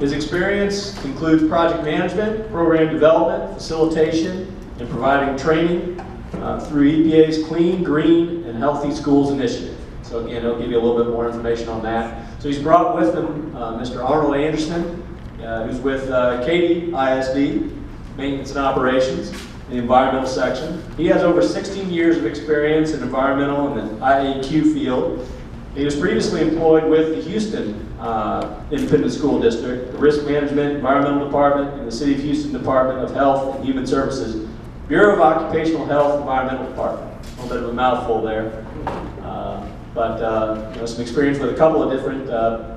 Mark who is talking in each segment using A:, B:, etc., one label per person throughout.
A: His experience includes project management, program development, facilitation, and providing training through EPA's Clean, Green, and Healthy Schools initiative. So again, he'll give you a little bit more information on that. So he's brought with him Mr. Arnold Anderson, who's with Katy ISD, Maintenance and Operations, the environmental section. He has over 16 years of experience in environmental and the IAQ field. He was previously employed with the Houston Independent School District, the Risk Management Environmental Department, and the City of Houston Department of Health and Human Services, Bureau of Occupational Health Environmental Department. A little bit of a mouthful there. But some experience with a couple of different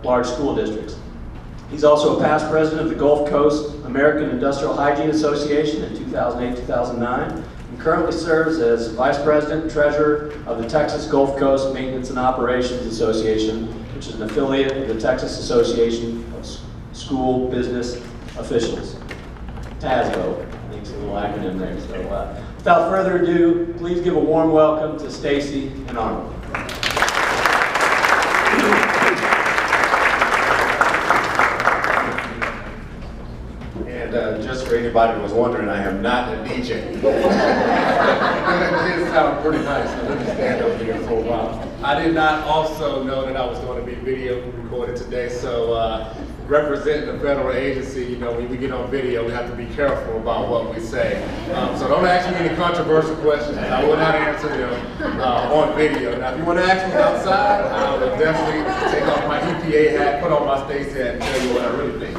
A: large school districts. He's also a past president of the Gulf Coast American Industrial Hygiene Association in 2008-2009, and currently serves as vice president and treasurer of the Texas Gulf Coast Maintenance and Operations Association, which is an affiliate of the Texas Association of School Business Officials. TASBO, I think it's a little acronym there. So without further ado, please give a warm welcome to Stacy and Arnold.
B: Just for anybody who was wondering, I am not a DJ. That did sound pretty nice, so let me stand up here for a while. I did not also know that I was going to be video recorded today, so representing a federal agency, you know, when we get on video, we have to be careful about what we say. So don't ask me any controversial questions. I will not answer them on video. Now, if you want to ask me outside, I will definitely take off my EPA hat, put on my Stacy hat, and tell you what I really think.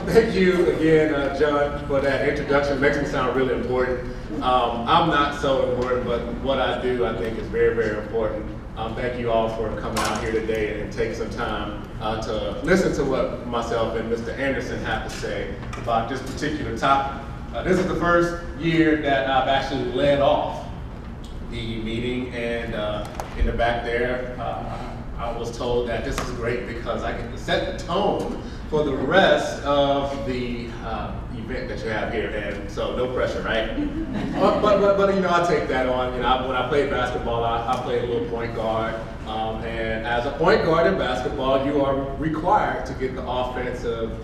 B: Thank you again, John, for that introduction. It makes me sound really important. I'm not so important, but what I do, I think, is very, very important. Thank you all for coming out here today and take some time to listen to what myself and Mr. Anderson have to say about this particular topic. This is the first year that I've actually led off the meeting, and in the back there, I was told that this is great because I get to set the tone for the rest of the event that you have here, and so no pressure, right? but you know, I take that on. You know, when I played basketball, I played a little point guard, and as a point guard in basketball, you are required to get the offensive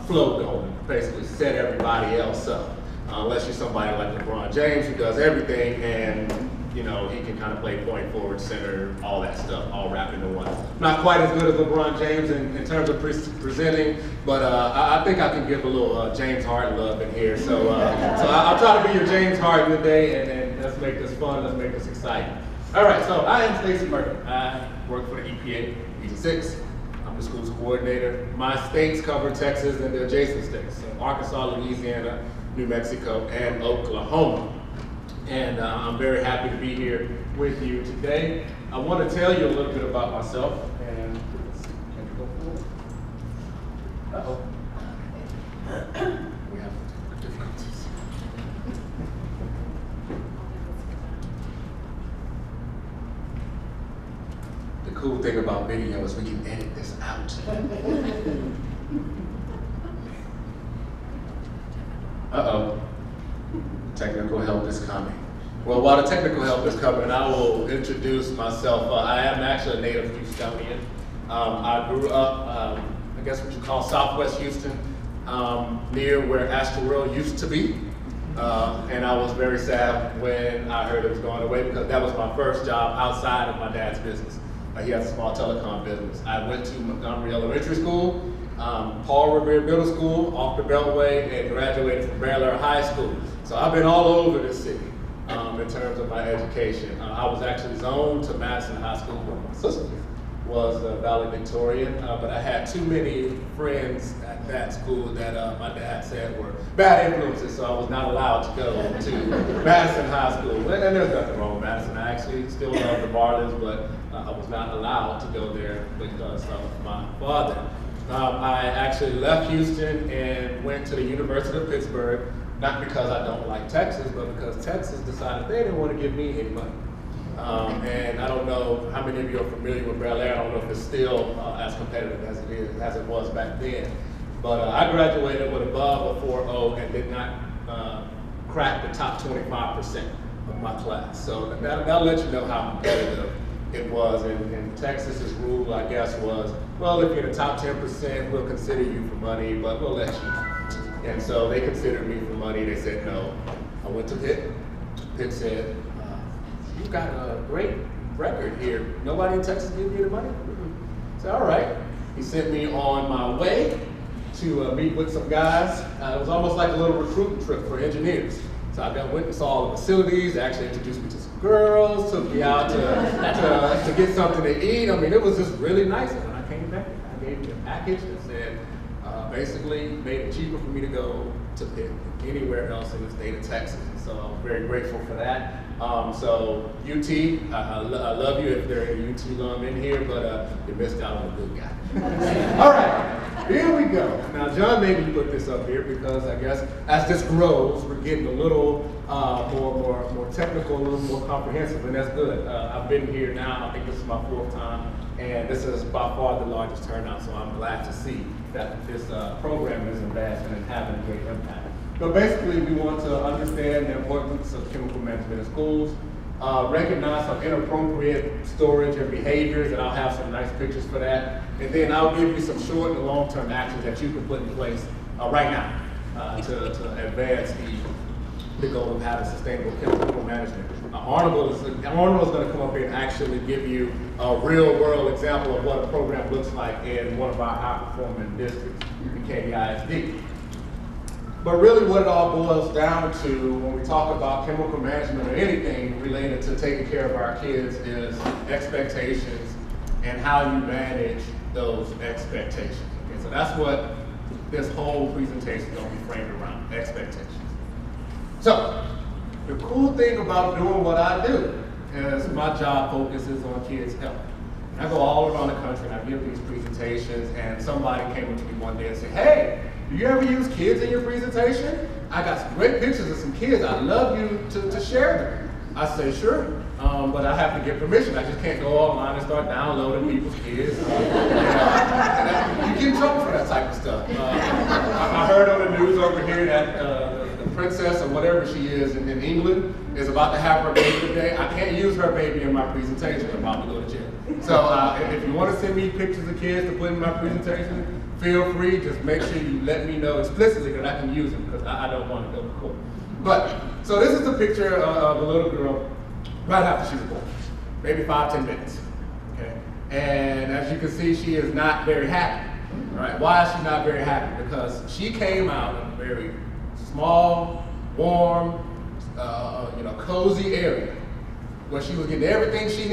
B: flow going, basically set everybody else up, unless you're somebody like LeBron James who does everything, and you know, he can kind of play point forward, center, all that stuff, all wrapped into one. Not quite as good as LeBron James in terms of presenting, but I think I can give a little James Harden love in here. So I'll try to be your James Harden today, and let's make this fun, let's make this exciting. All right, so I am Stacy Murphy. I work for the EPA, Region 6. I'm the schools coordinator. My states cover Texas and the adjacent states, so Arkansas, Louisiana, New Mexico, and Oklahoma. And I'm very happy to be here with you today. I want to tell you a little bit about myself. And can you go forward? Uh-oh. We have difficulties. The cool thing about video is we can edit this out. Uh-oh. Technical help is coming. Well, while the technical help is coming, I will introduce myself. I am actually a native Houstonian. I grew up, I guess what you call Southwest Houston, near where Astor World used to be. And I was very sad when I heard it was going away because that was my first job outside of my dad's business. He has a small telecom business. I went to Montgomery Elementary School, Paul Revere Middle School, off the Beltway, and graduated from Bear Lair High School. So I've been all over the city in terms of my education. I was actually zoned to Madison High School where my sister was valedictorian, but I had too many friends at that school that my dad said were bad influences, so I was not allowed to go to Madison High School. And there's nothing wrong with Madison. I actually still love the Marlins, but I was not allowed to go there because of my father. I actually left Houston and went to the University of Pittsburgh, not because I don't like Texas, but because Texas decided they didn't want to give me any money. And I don't know how many of you are familiar with Bear Lair. I don't know if it's still as competitive as it was back then. But I graduated with above a 4.0 and did not crack the top 25% of my class. So that'll let you know how competitive it was. And Texas's rule, I guess, was, well, if you're in the top 10%, we'll consider you for money, but we'll let you. And so they considered me for money. They said no. I went to Pitt. Pitt said, you've got a great record here. Nobody in Texas gives you the money? I said, all right. He sent me on my way to meet with some guys. It was almost like a little recruiting trip for engineers. So I went and saw all the facilities, actually introduced me to some girls, took me out to get something to eat. I mean, it was just really nice. And when I came back, I gave me a package that said, basically made it cheaper for me to go to Pitt than anywhere else in the state of Texas. So I'm very grateful for that. So UT, I love you if there are any UT alum in here, but you missed out on a good guy. All right, here we go. Now, John made me put this up here because I guess as this grows, we're getting a little more technical, a little more comprehensive, and that's good. I've been here now, I think this is my 4th time, and this is by far the largest turnout, so I'm glad to see that this program is advancing and having a great impact. So basically, we want to understand the importance of chemical management in schools, recognize some inappropriate storage and behaviors, and I'll have some nice pictures for that. And then I'll give you some short and long-term actions that you can put in place right now to advance the goal of having sustainable chemical management. Arnold is going to come up here and actually give you a real-world example of what a program looks like in one of our high-performing districts, the KDISD. But really what it all boils down to when we talk about chemical management or anything related to taking care of our kids is expectations and how you manage those expectations. Okay, so that's what this whole presentation is going to be framed around, expectations. So, the cool thing about doing what I do is my job focuses on kids' health. And I go all around the country and I give these presentations, and somebody came up to me one day and said, hey, do you ever use kids in your presentation? I got some great pictures of some kids. I'd love you to share them. I say, sure, but I have to get permission. I just can't go online and start downloading people's kids. You get in trouble for that type of stuff. I heard on the news over here that the princess or whatever she is in England is about to have her baby today. I can't use her baby in my presentation. I'm about to go to jail. So if you want to send me pictures of kids to put in my presentation, feel free. Just make sure you let me know explicitly that I can use them because I don't want to go to court. But, so this is a picture of a little girl right after she was born, maybe 5-10 minutes, okay? And as you can see, she is not very happy, all right? Why is she not very happy? Because she came out in a very small, warm, cozy area where she was getting everything she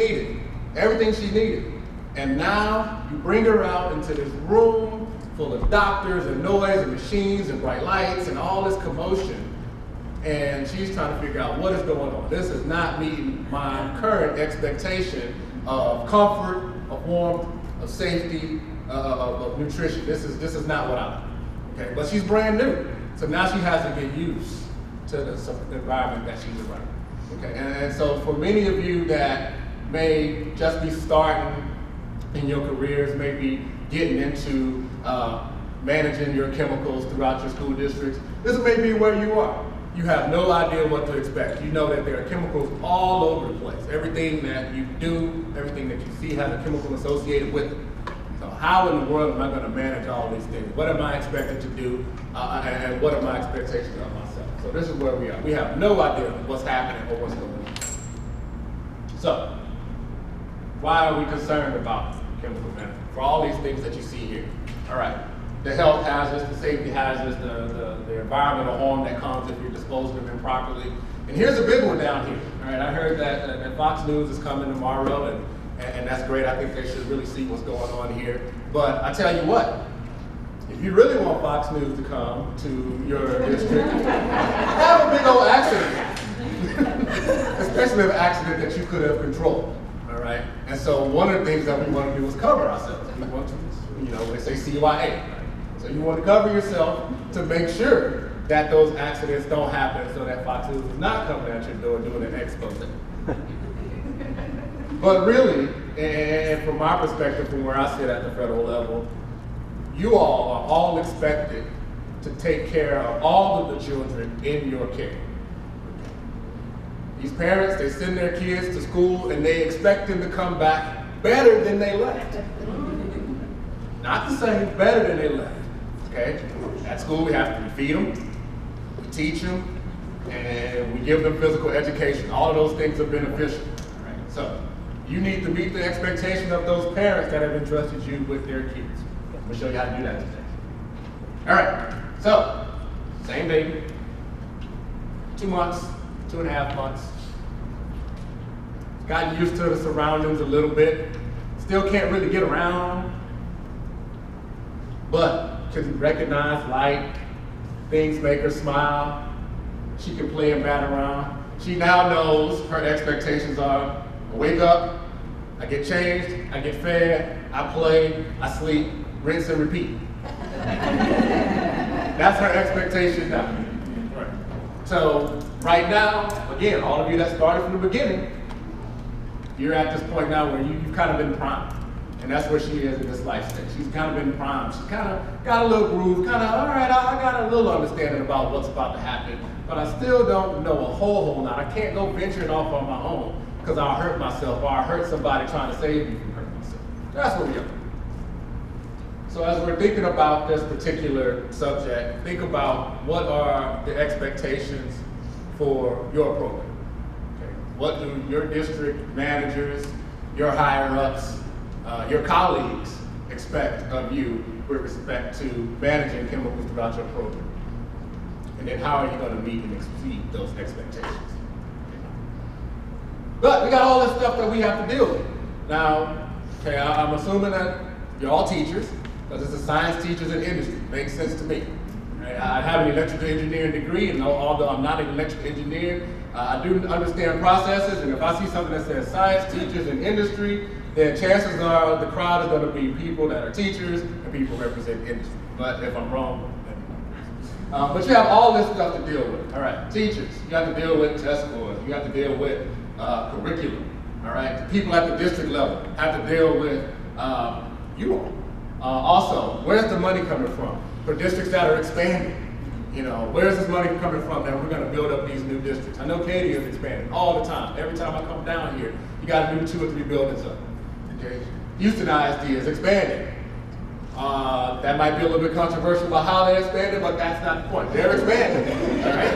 B: needed. And now you bring her out into this room full of doctors and noise and machines and bright lights and all this commotion. And she's trying to figure out what is going on. This is not meeting my current expectation of comfort, of warmth, of safety, of nutrition. This is not what I like. Okay, but she's brand new, so now she has to get used to the environment that she's around. Okay, and so for many of you that may just be starting in your careers, maybe getting into managing your chemicals throughout your school districts, this may be where you are. You have no idea what to expect. You know that there are chemicals all over the place. Everything that you do, everything that you see has a chemical associated with it. So how in the world am I going to manage all these things? What am I expected to do, and what are my expectations of myself? So this is where we are. We have no idea what's happening or what's going on. So, why are we concerned about chemical management? For all these things that you see here. All right. The health hazards, the safety hazards, the environmental harm that comes if you're disposing of them improperly. And here's a big one down here. All right, I heard that Fox News is coming tomorrow, and that's great. I think they should really see what's going on here. But I tell you what, if you really want Fox News to come to your district, have a big old accident. Especially an accident that you could have controlled. All right? And so one of the things that we want to do is cover ourselves. We want to, they say CYA. So you want to cover yourself to make sure that those accidents don't happen so that Fox News is not coming at your door doing an expose. But really, and from my perspective, from where I sit at the federal level, you all are all expected to take care of all of the children in your care. These parents, they send their kids to school and they expect them to come back better than they left. Not the same, better than they left. Okay? At school, we have to feed them, we teach them, and we give them physical education. All of those things are beneficial. Right? So, you need to meet the expectation of those parents that have entrusted you with their kids. I'm going to show you how to do that today. All right, so, same baby, 2 months, 2.5 months. Gotten used to the surroundings a little bit. Still can't really get around, but can recognize light. Things make her smile. She can play and bat around. She now knows her expectations are, I wake up, I get changed, I get fed, I play, I sleep, rinse and repeat. That's her expectation now. Right. So right now, again, all of you that started from the beginning, you're at this point now where you've kind of been primed. And that's where she is in this life stage. She's kind of been primed. She's kind of got a little groove, kind of, all right, I got a little understanding about what's about to happen, but I still don't know a whole lot. I can't go venturing off on my own because I'll hurt myself or I'll hurt somebody trying to save me from hurting myself. That's where we are. So as we're thinking about this particular subject, think about what are the expectations for your program. Okay. What do your district managers, your higher-ups, your colleagues expect of you with respect to managing chemicals throughout your program? And then how are you going to meet and exceed those expectations? But we got all this stuff that we have to deal with. Now, okay, I'm assuming that you're all teachers, because it's a science teachers in industry. Makes sense to me. Right? I have an electrical engineering degree, and although I'm not an electrical engineer, I do understand processes, and if I see something that says science teachers in industry, then chances are the crowd is going to be people that are teachers and people represent industry. But if I'm wrong, but you have all this stuff to deal with. All right, teachers, you have to deal with test scores. You have to deal with curriculum. All right, the people at the district level have to deal with you all. Also, where's the money coming from for districts that are expanding? You know, where's this money coming from that we're going to build up these new districts? I know Katie is expanding all the time. Every time I come down here, you got to do 2 or 3 buildings up. Okay? Houston ISD is expanding. That might be a little bit controversial about how they expanded, but that's not the point. They're expanding. All right?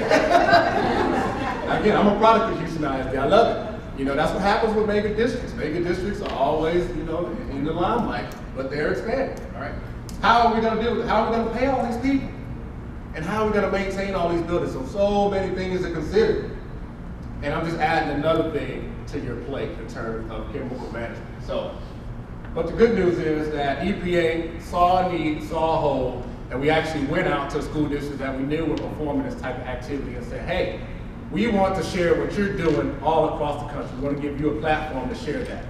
B: Again, I'm a product of Houston ISD. I love it. You know, that's what happens with mega districts. Mega districts are always, you know, in the limelight, but they're expanding. All right? How are we going to deal with it? How are we going to pay all these people? And how are we going to maintain all these buildings? So many things to consider. And I'm just adding another thing to your plate in terms of chemical management. So, but the good news is that EPA saw a need, saw a hole, and we actually went out to school districts that we knew were performing this type of activity and said, hey, we want to share what you're doing all across the country. We want to give you a platform to share that.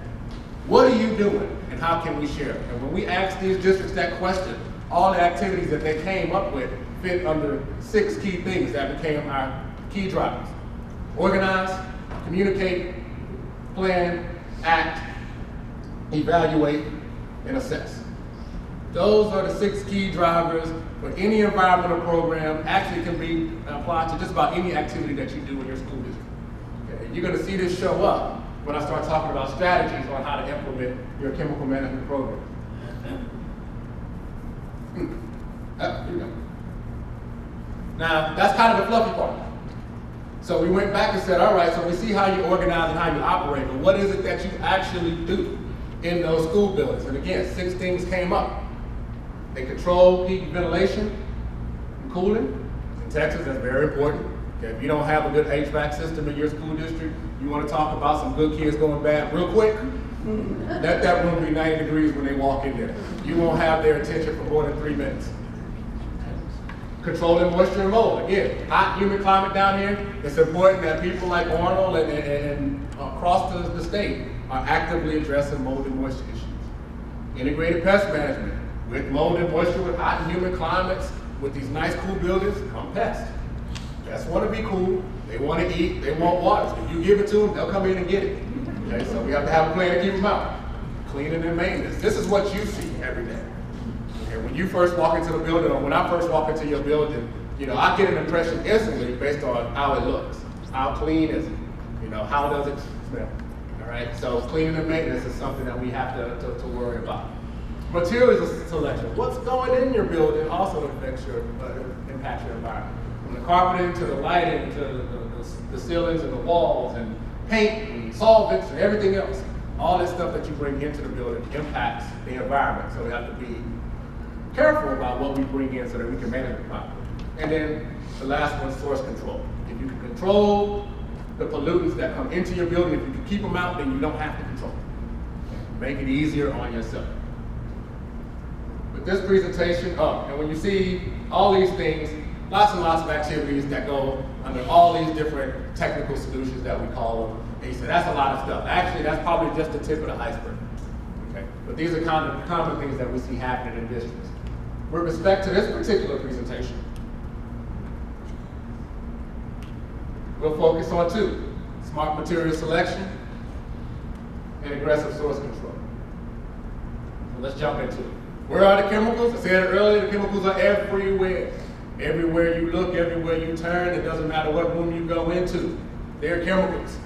B: What are you doing, and how can we share it? And when we asked these districts that question, all the activities that they came up with fit under 6 key things that became our key drivers. Organize, communicate, plan, act, evaluate, and assess. Those are the 6 key drivers for any environmental program. Actually can be applied to just about any activity that you do in your school district. Okay? You're going to see this show up when I start talking about strategies on how to implement your chemical management program. Here we go. Now, that's kind of the fluffy part. So we went back and said, all right, so we see how you organize and how you operate, but what is it that you actually do in those school buildings? And again, 6 things came up. They control peak ventilation and cooling. In Texas, that's very important. Okay, if you don't have a good HVAC system in your school district, you want to talk about some good kids going bad real quick, let that room be 90 degrees when they walk in there. You won't have their attention for more than 3 minutes. Controlling moisture and mold. Again, hot, humid climate down here. It's important that people like Arnold and across the state are actively addressing mold and moisture issues. Integrated pest management. With mold and moisture, with hot and humid climates, with these nice cool buildings, come pests. Pests want to be cool. They want to eat. They want water. So if you give it to them, they'll come in and get it. Okay, so we have to have a plan to keep them out. Cleaning and maintenance. This is what you see every day. When you first walk into the building, or when I first walk into your building, you know, I get an impression instantly based on how it looks. How clean is it? how does it smell? All right, so cleaning and maintenance is something that we have to worry about. Materials selection. What's going in your building also impacts your environment. From the carpeting to the lighting to the ceilings and the walls and paint and solvents and everything else. All this stuff that you bring into the building impacts the environment. So we have to be careful about what we bring in so that we can manage it properly. And then the last one, source control. If you can control the pollutants that come into your building, if you can keep them out, then you don't have to control them. Make it easier on yourself. With this presentation, and when you see all these things, lots and lots of activities that go under all these different technical solutions that we call them. And you say, that's a lot of stuff. Actually, that's probably just the tip of the iceberg. Okay? But these are common things that we see happening in districts. With respect to this particular presentation, we'll focus on two: smart material selection and aggressive source control. So let's jump into it. Where are the chemicals? I said it earlier, the chemicals are everywhere. Everywhere you look, everywhere you turn, it doesn't matter what room you go into, they're chemicals.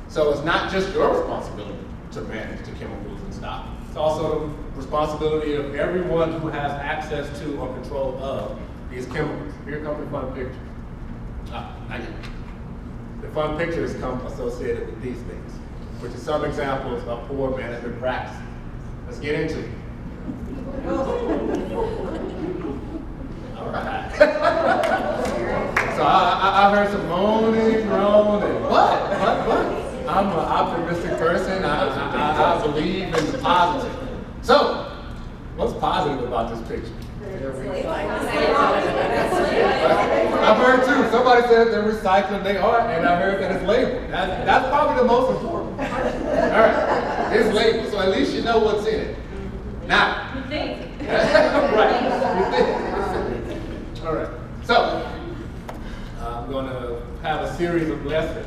B: So it's not just your responsibility to manage the chemicals and stuff. It's also the responsibility of everyone who has access to or control of these chemicals. Here come the fun pictures. The fun pictures come associated with these things, which are some examples of poor management practices. Let's get into it. All right. So I heard some moaning, groaning. What? I'm an optimistic person. I believe in the positive. So, what's positive about this picture? I've heard too. Somebody said they're recycling. They are, and I heard that it's labeled. That's probably the most important. All right, it's labeled, so at least you know what's in it. Now, you think. Right. You think. All right. So, I'm going to have a series of lessons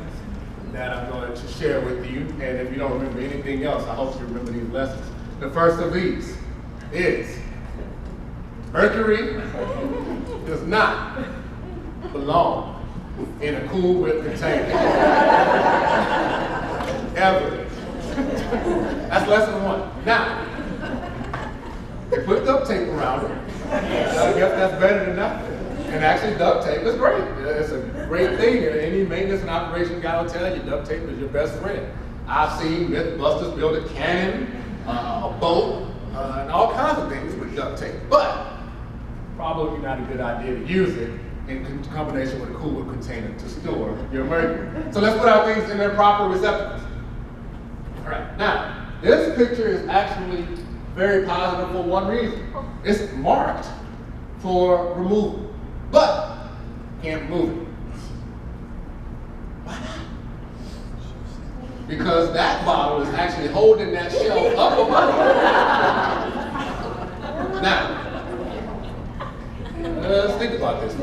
B: that I'm going to share with you. And if you don't remember anything else, I hope you remember these lessons. The first of these is mercury does not belong in a Cool Whip container. Ever. That's lesson one. Now, they put duct tape around it. I guess that's better than nothing. And actually, duct tape is great. It's a great thing. Any maintenance and operation guy will tell you duct tape is your best friend. I've seen Mythbusters build a cannon, a boat, and all kinds of things with duct tape. But probably not a good idea to use it in combination with a Cool Whip container to store your mercury. So let's put our things in their proper receptacles. All right. Now, this picture is actually very positive for one reason. It's marked for removal, but can't move it. Why not? Because that bottle is actually holding that shelf up above it. Now, let's think about this.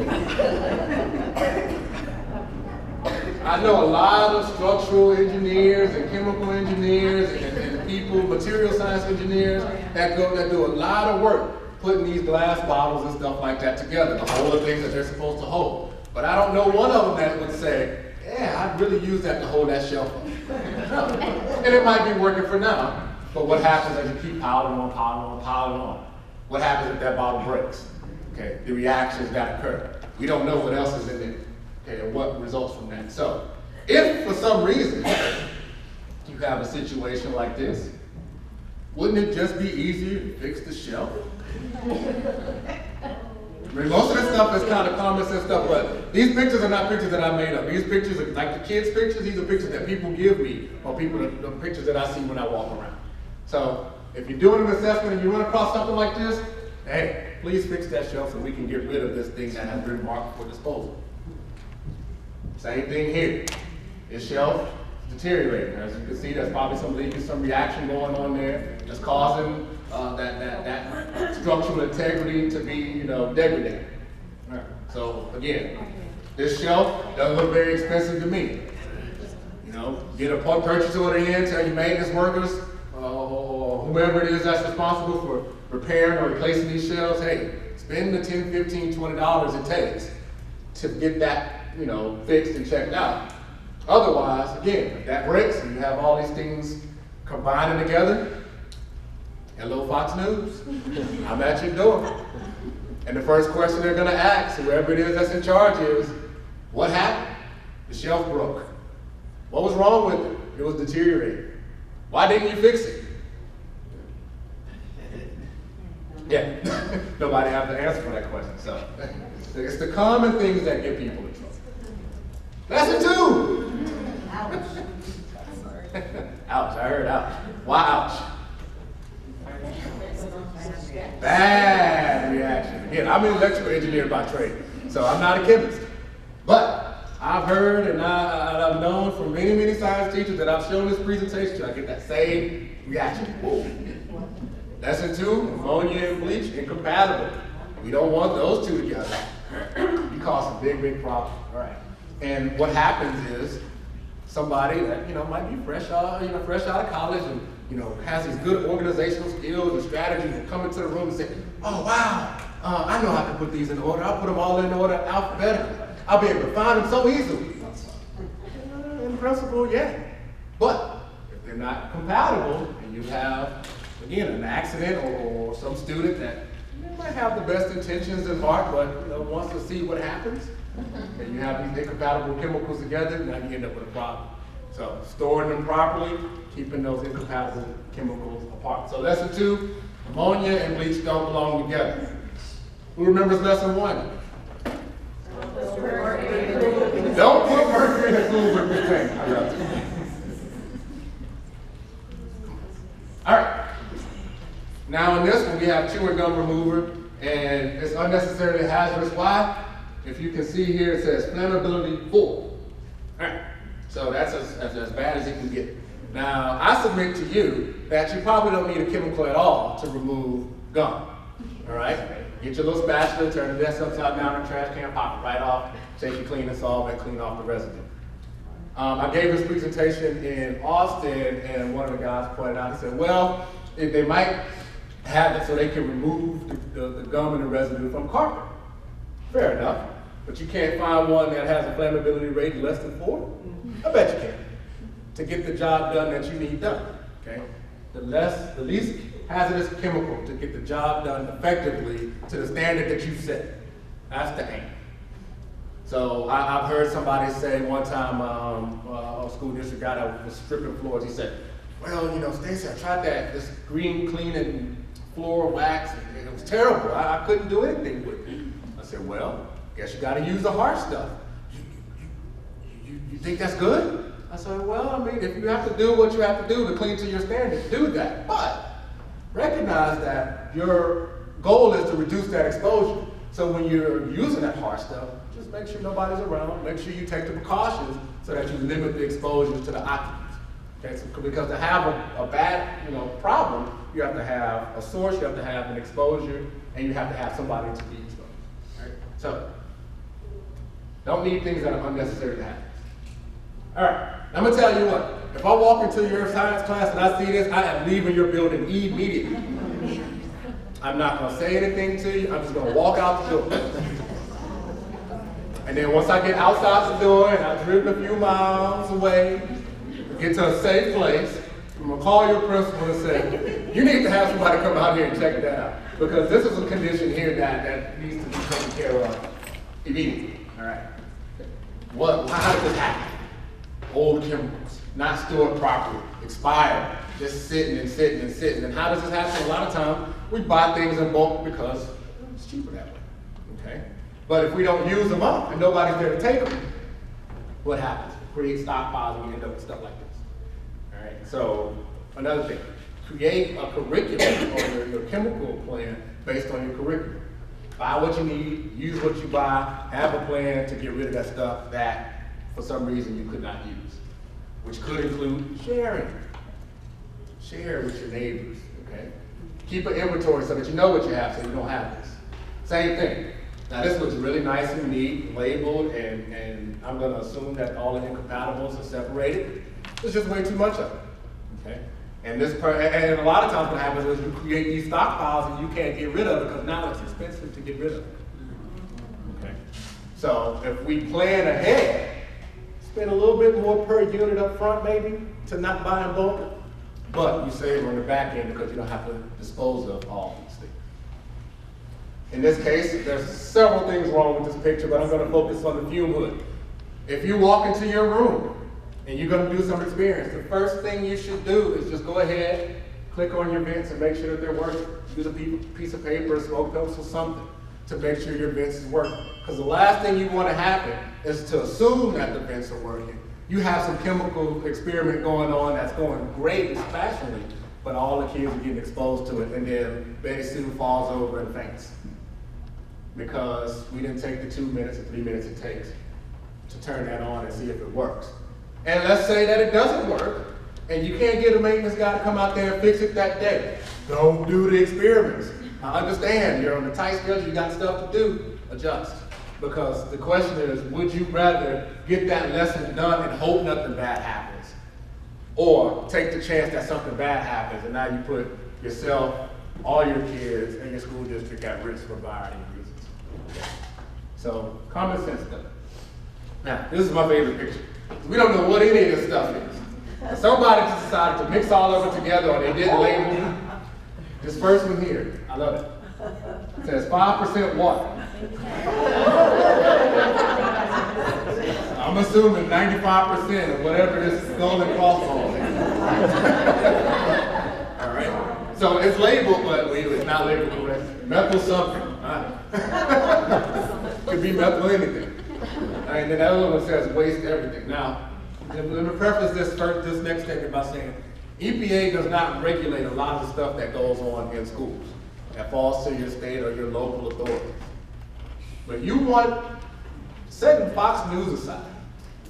B: I know a lot of structural engineers and chemical engineers and people, material science engineers that do a lot of work putting these glass bottles and stuff like that together to hold the things that they're supposed to hold. But I don't know one of them that would say, yeah, I'd really use that to hold that shelf up. And it might be working for now, but what happens as you keep piling on? What happens if that bottle breaks? Okay, the reactions that occur. We don't know what else is in there. Okay, and what results from that. So, if for some reason you have a situation like this, wouldn't it just be easier to fix the shelf? I mean, most of this stuff is kind of common sense stuff, but these pictures are not pictures that I made up. These pictures are like the kids' pictures. These are pictures that people give me, or the pictures that I see when I walk around. So, if you're doing an assessment and you run across something like this, hey, please fix that shelf so we can get rid of this thing that has been marked for disposal. Same thing here. This shelf is deteriorating. As you can see, there's probably some leakage, some reaction going on there that's causing that structural integrity to be, degraded. Right. So again, this shelf doesn't look very expensive to me. Get a purchase order in, tell your maintenance workers or whomever it is that's responsible for repairing or replacing these shelves, hey, spend the $10, $15, $20 it takes to get that fixed and checked out. Otherwise, again, if that breaks and you have all these things combining together, hello Fox News, I'm at your door. And the first question they're gonna ask, whoever it is that's in charge, is, what happened? The shelf broke. What was wrong with it? It was deteriorating. Why didn't you fix it? Yeah, nobody has the answer for that question. So it's the common things that get people in trouble. Lesson 2. Ouch. Ouch, I heard ouch. Why ouch? Bad reaction. Again, I'm an electrical engineer by trade, so I'm not a chemist. But I've heard and I've known from many, many science teachers that I've shown this presentation, I get that same reaction. Whoa. Lesson 2, ammonia and bleach, incompatible. We don't want those two together. You cause some big, big problems. All right. And what happens is somebody that might be fresh out of college and has these good organizational skills and strategies will come into the room and say, oh wow, I know how to put these in order. I'll put them all in order alphabetically. I'll be able to find them so easily. In principle, yeah. But if they're not compatible and you have, again, an accident or some student that might have the best intentions in heart, but wants to see what happens, and you have these incompatible chemicals together, now you end up with a problem. So storing them properly, keeping those incompatible chemicals apart. So lesson 2, ammonia and bleach don't belong together. Who remembers lesson 1? Don't put mercury in a lubricant tank. All right. Now in this one, we have chewing gum remover, and it's unnecessarily hazardous. Why? If you can see here, it says flammability 4. All right. So that's as bad as it can get. Now, I submit to you that you probably don't need a chemical at all to remove gum. All right? Get your little spatula, turn the desk upside down in the trash can, pop it right off, take your cleaning solvent, clean off the residue. I gave this presentation in Austin, and one of the guys pointed out, he said, well, if they might have it so they can remove the gum and the residue from carpet. Fair enough. But you can't find one that has a flammability rate less than 4? I bet you can. To get the job done that you need done. Okay? The least hazardous chemical to get the job done effectively to the standard that you set. That's the aim. So I've heard somebody say one time, a school district guy that was stripping floors, he said, well, Stacey, I tried this green cleaning floor wax, and it was terrible. I couldn't do anything with it. I said, well, guess you gotta use the hard stuff. You think that's good? I said, well, I mean, if you have to do what you have to do to clean to your standards, do that. But recognize that your goal is to reduce that exposure. So when you're using that hard stuff, just make sure nobody's around. Make sure you take the precautions so that you limit the exposure to the occupants. Okay, so because to have a bad problem, you have to have a source, you have to have an exposure, and you have to have somebody to be exposed. Right? So don't need things that are unnecessary to happen. All right, I'm gonna tell you what. If I walk into your science class and I see this, I am leaving your building immediately. I'm not gonna say anything to you. I'm just gonna walk out the door. And then once I get outside the door and I've driven a few miles away, get to a safe place, I'm gonna call your principal and say, you need to have somebody come out here and check that out. Because this is a condition here that needs to be taken care of immediately. All right. How did this happen? Old chemicals, not stored properly, expired, just sitting and sitting and sitting. And how does this happen? A lot of times we buy things in bulk because it's cheaper that way. Okay? But if we don't use them up and nobody's there to take them, what happens? Create stockpiles and we end up with stuff like this. All right. So another thing, create a curriculum or your chemical plan based on your curriculum. Buy what you need, use what you buy, have a plan to get rid of that stuff that for some reason you could not use, which could include sharing. Share with your neighbors, okay? Keep an inventory so that you know what you have so you don't have this. Same thing. Now this looks really nice and neat, labeled, and I'm gonna assume that all the incompatibles are separated. There's just way too much of it, okay? And a lot of times what happens is you create these stockpiles and you can't get rid of it because now it's expensive to get rid of it. Okay. So if we plan ahead, spend a little bit more per unit up front maybe to not buy in bulk, but you save on the back end because you don't have to dispose of all these things. In this case, there's several things wrong with this picture, but I'm going to focus on the fume hood. If you walk into your room and you're going to do some experience, the first thing you should do is just go ahead, click on your vents and make sure that they're working. Use a piece of paper, a smoke pencil, something to make sure your vents is working. Because the last thing you want to happen is to assume that the vents are working. You have some chemical experiment going on that's going great fashionably, but all the kids are getting exposed to it, and then Betty Sue falls over and faints because we didn't take the 2 minutes or 3 minutes it takes to turn that on and see if it works. And let's say that it doesn't work, and you can't get a maintenance guy to come out there and fix it that day. Don't do the experiments. I understand you're on a tight schedule, you got stuff to do, adjust. Because the question is, would you rather get that lesson done and hope nothing bad happens? Or take the chance that something bad happens and now you put yourself, all your kids, and your school district at risk for a variety of reasons. Okay. So, common sense stuff. Now, this is my favorite picture. We don't know what any of this stuff is. Somebody just decided to mix all of it together, or they did label. This first one here, I love it. It says 5% water. I'm assuming 95% of whatever this golden crossbone is. All right. So it's labeled, but it's not labeled correctly. Methyl something. Could be methyl anything. And then that other one says waste everything. Now, let me preface this next statement by saying EPA does not regulate a lot of the stuff that goes on in schools that falls to your state or your local authorities. But you want, setting Fox News aside,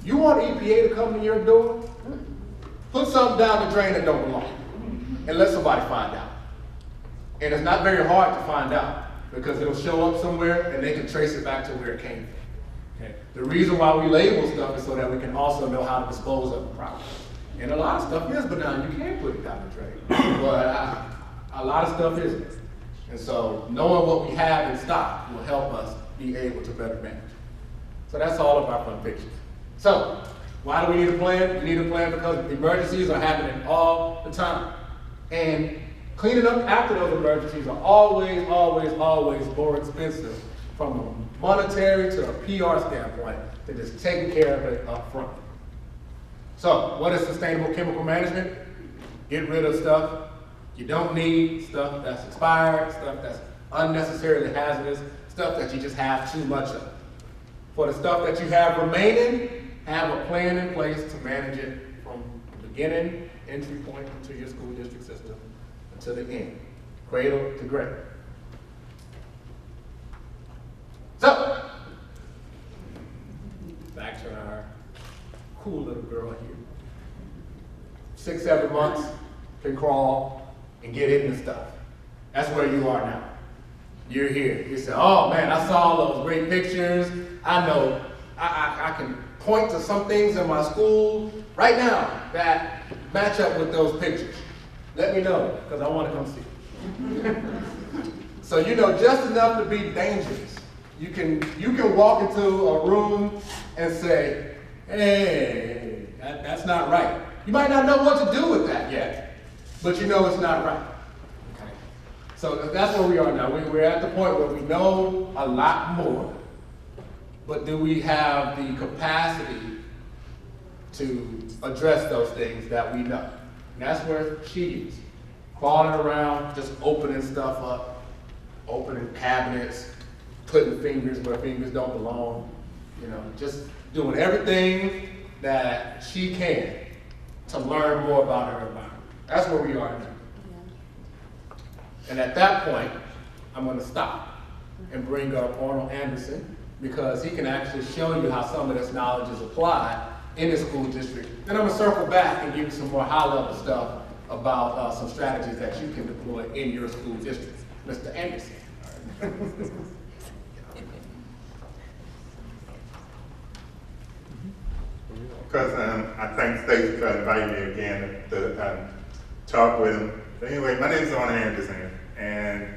B: you want EPA to come to your door? Put something down the drain that don't belong and let somebody find out. And it's not very hard to find out because it'll show up somewhere and they can trace it back to where it came from. Okay? The reason why we label stuff is so that we can also know how to dispose of it properly. And a lot of stuff is benign, you can't put it down the drain. But a lot of stuff isn't. And so knowing what we have in stock will help us be able to better manage. So that's all of our fun pictures. So, why do we need a plan? We need a plan because emergencies are happening all the time. And cleaning up after those emergencies are always, always, always more expensive from a monetary to a PR standpoint than just taking care of it up front. So, what is sustainable chemical management? Get rid of stuff you don't need, stuff that's expired, stuff that's unnecessarily hazardous, stuff that you just have too much of. For the stuff that you have remaining, have a plan in place to manage it from the beginning, entry point into your school district system, until the end, cradle to grave. So, back to our cool little girl here. 6, 7 months, can crawl and get into stuff. That's where you are now. You're here. You say, oh man, I saw those great pictures. I know I can point to some things in my school right now that match up with those pictures. Let me know, because I want to come see. So you know just enough to be dangerous. You can walk into a room and say, hey, that's not right. You might not know what to do with that yet, but you know it's not right. Okay. So that's where we are now. We're at the point where we know a lot more, but do we have the capacity to address those things that we know? And that's where she is. Crawling around, just opening stuff up, opening cabinets, putting fingers where fingers don't belong, you know, just doing everything that she can to learn more about her environment. That's where we are now. Yeah. And at that point, I'm going to stop and bring up Arnold Anderson, because he can actually show you how some of this knowledge is applied in the school district. Then I'm going to circle back and give you some more high-level stuff about some strategies that you can deploy in your school district. Mr. Anderson.
C: Because I thank Stacy for inviting me again to talk with him. But anyway, my name is Arnold Anderson, and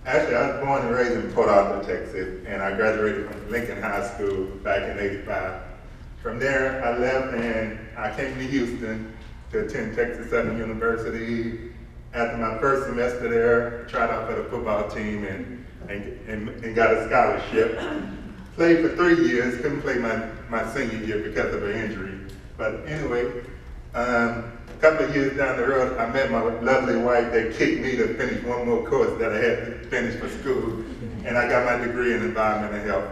C: actually I was born and raised in Port Arthur, Texas, and I graduated from Lincoln High School back in '85. From there, I left and I came to Houston to attend Texas Southern University. After my first semester there, I tried out for the football team and got a scholarship. Played for 3 years, couldn't play my senior year because of an injury. But anyway, a couple of years down the road, I met my lovely wife. They kicked me to finish one more course that I had to finish for school. And I got my degree in environmental health.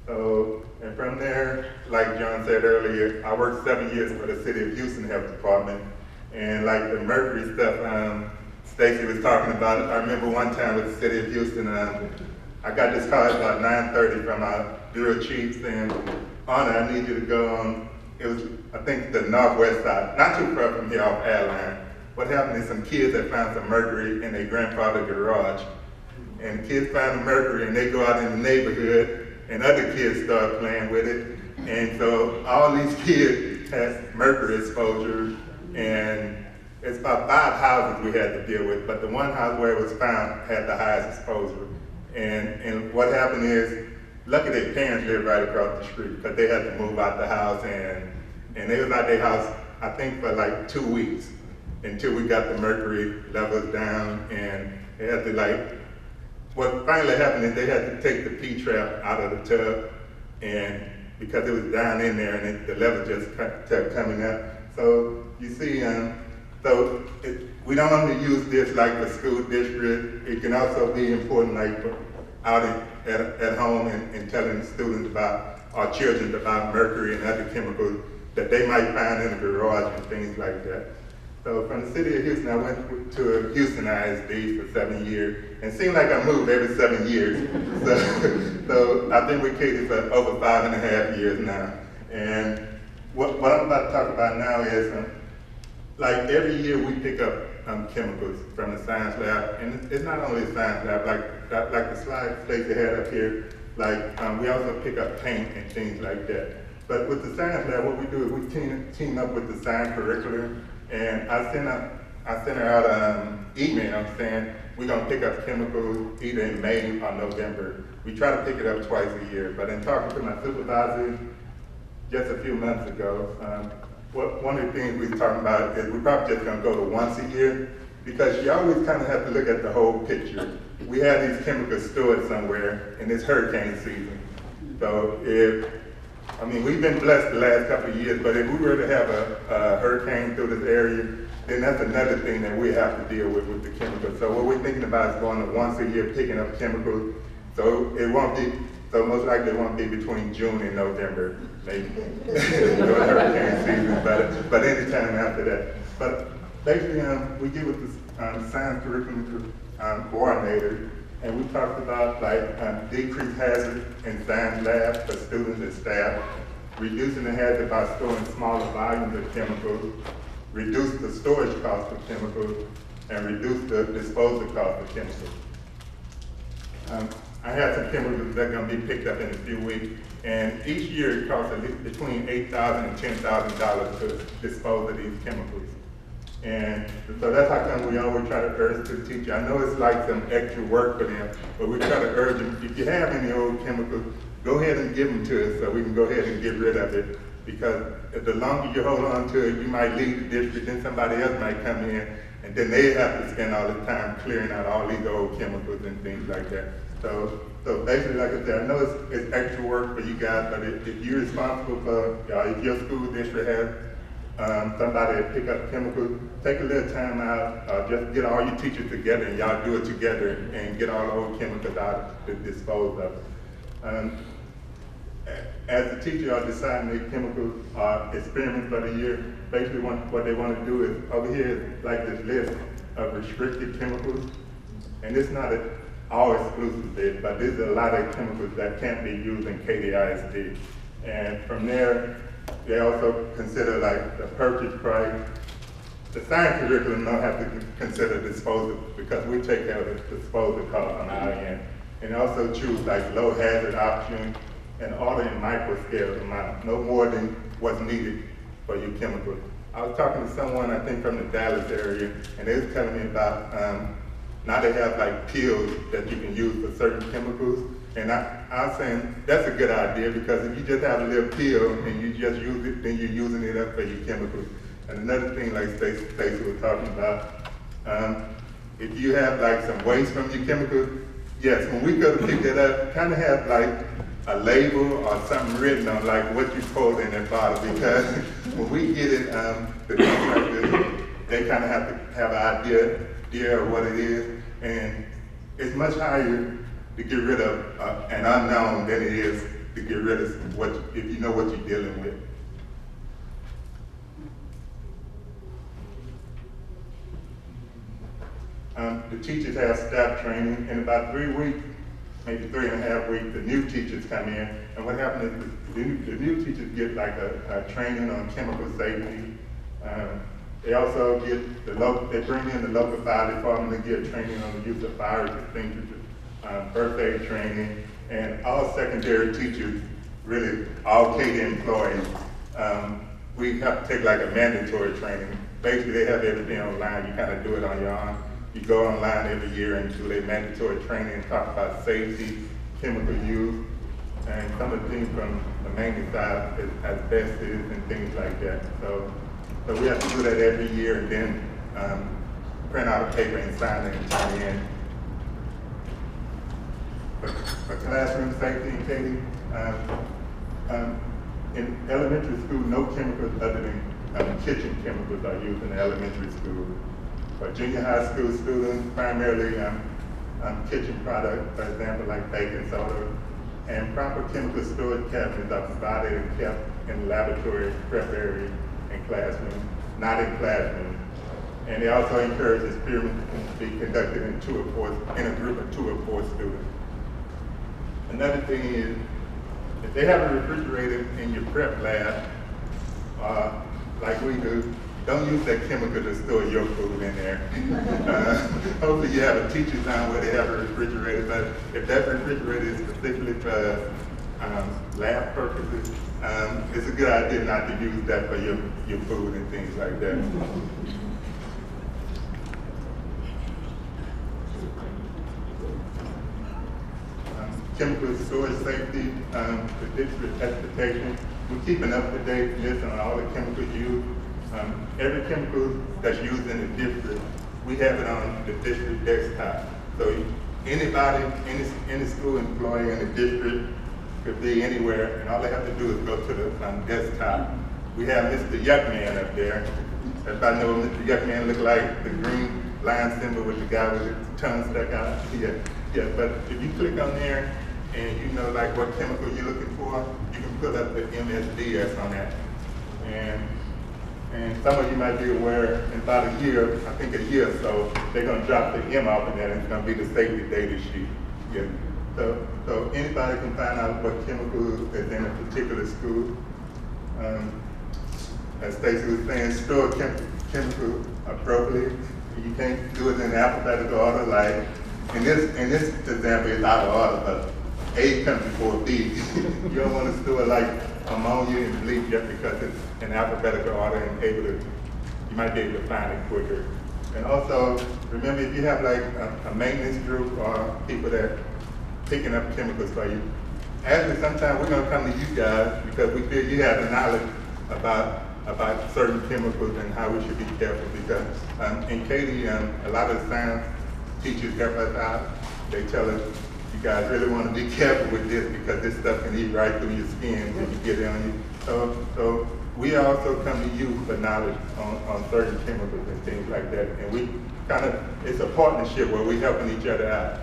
C: So, and from there, like John said earlier, I worked 7 years for the City of Houston Health Department. And like the mercury stuff Stacy was talking about, I remember one time with the City of Houston, I got this call at about 9:30 from our bureau chief saying, Honor, I need you to go on, it was, I think, the northwest side, not too far from here off Airline. What happened is some kids had found some mercury in their grandfather's garage. And the kids found the mercury and they go out in the neighborhood and other kids start playing with it. And so all these kids had mercury exposure, and it's about 5 houses we had to deal with, but the one house where it was found had the highest exposure. And what happened is, lucky their parents lived right across the street, because they had to move out the house, and they was out their house, I think, for like 2 weeks until we got the mercury levels down, and they had to what finally happened is they had to take the P-trap out of the tub, and because it was down in there and the level just kept coming up. So you see, we don't only use this like the school district, it can also be important like out at home and telling students about, our children about mercury and other chemicals that they might find in the garage and things like that. So from the City of Houston, I went to Houston ISD for 7 years, and it seemed like I moved every 7 years. So I've been with Katie for over 5.5 years now. And what I'm about to talk about now is, like every year we pick up chemicals from the science lab, and it's not only a science lab, like the slide Stacey had up here, we also pick up paint and things like that. But with the science lab, what we do is we team up with the science curriculum, and I sent her out an email saying we're gonna pick up chemicals either in May or November. We try to pick it up twice a year, but in talking to my supervisor just a few months ago, one of the things we were talking about is we're probably just gonna go to once a year, because you always kind of have to look at the whole picture. We have these chemicals stored somewhere, and it's hurricane season. So we've been blessed the last couple of years, but if we were to have a hurricane through this area, then that's another thing that we have to deal with the chemicals. So what we're thinking about is going to once a year picking up chemicals. So most likely it won't be between June and November, maybe during hurricane season, but anytime after that. But basically, we get with the science curriculum coordinator, and we talked about decreased hazard in science labs for students and staff, reducing the hazard by storing smaller volumes of chemicals, reduce the storage cost of chemicals, and reduce the disposal cost of chemicals. I have some chemicals that are going to be picked up in a few weeks, and each year it costs at least between $8,000 and $10,000 to dispose of these chemicals. And so that's how come we always try to urge to the teacher. I know it's like some extra work for them, but we try to urge them, if you have any old chemicals, go ahead and give them to us so we can go ahead and get rid of it. Because the longer you hold on to it, you might leave the district, then somebody else might come in, and then they have to spend all the time clearing out all these old chemicals and things like that. So basically, like I said, I know it's extra work for you guys, but if you're responsible for, if your school district has somebody to pick up chemicals, take a little time out, just get all your teachers together and y'all do it together and get all the old chemicals out to dispose of. As the teacher are deciding their chemical experiments for the year, basically what they want to do is, over here is like this list of restricted chemicals, and it's not an all-exclusive list, but there's a lot of chemicals that can't be used in KDISD. And from there, they also consider like the purchase price. The science curriculum don't have to consider disposal because we take care of the disposal cost on our end. And also choose like low hazard options and order in micro scale amount, no more than what's needed for your chemicals. I was talking to someone, I think from the Dallas area, and they was telling me about now they have like pills that you can use for certain chemicals, and I was saying that's a good idea because if you just have a little pill and you just use it, then you're using it up for your chemicals. And another thing, like Stacey was talking about, if you have like some waste from your chemicals, yes, when we go to pick it up, kind of have like a label or something written on like what you pulled in that bottle because when we get it, the contractors, they kind of have to have an idea of what it is, and it's much higher to get rid of an unknown than it is to get rid of what, if you know what you're dealing with. The teachers have staff training. In about 3 weeks, maybe 3.5 weeks, the new teachers come in. And what happens is the new teachers get like a training on chemical safety. They also get they bring in the local fire department to get training on the use of fire extinguishers, first aid training, and all secondary teachers, really all KD employees, we have to take like a mandatory training. Basically, they have everything online. You kind of do it on your own. You go online every year and do a mandatory training and talk about safety, chemical use, and some of the things from the maintenance side, asbestos and things like that. So we have to do that every year and then print out a paper and sign it and turn it in. For classroom safety, Katie, in elementary school, no chemicals other than kitchen chemicals are used in elementary school. For junior high school students, primarily kitchen products, for example, like baking soda, and proper chemical storage cabinets are provided and kept in laboratory prep areas and classrooms, not in classrooms. And they also encourage experiments to be conducted in a group of 2 or 4 students. Another thing is, if they have a refrigerator in your prep lab, like we do, don't use that chemical to store your food in there. Hopefully you have a teacher's on where they have a refrigerator, but if that refrigerator is specifically for lab purposes, it's a good idea not to use that for your food and things like that. Chemical storage safety, the district expectation. We keep an up-to-date list on all the chemicals used. Every chemical that's used in the district, we have it on the district desktop. So anybody, any school employee in the district could be anywhere, and all they have to do is go to the desktop. We have Mr. Yuckman up there. Everybody know what Mr. Yuckman look like, the green line symbol with the guy with his tongue stuck out. Yeah, but if you click on there and you know like what chemical you're looking for, you can put up the MSDS on that. And some of you might be aware, in about a year, I think a year or so, they're going to drop the M off of that, and it's going to be the safety data sheet. Yeah. So anybody can find out what chemical is in a particular school. As Stacey was saying, store chemical appropriately. You can't do it in alphabetical order. Like in this example, it's out of order, but A comes before B. You don't want to store like ammonia and bleach just because it's in alphabetical order and you might be able to find it quicker. And also, remember if you have like a maintenance group or people that picking up chemicals for you, actually sometimes we're gonna come to you guys because we feel you have the knowledge about certain chemicals and how we should be careful because in Katy, a lot of the science teachers help us out. They tell us, you guys really want to be careful with this because this stuff can eat right through your skin when you get it on you. So we also come to you for knowledge on certain chemicals and things like that. And we kind of, it's a partnership where we're helping each other out.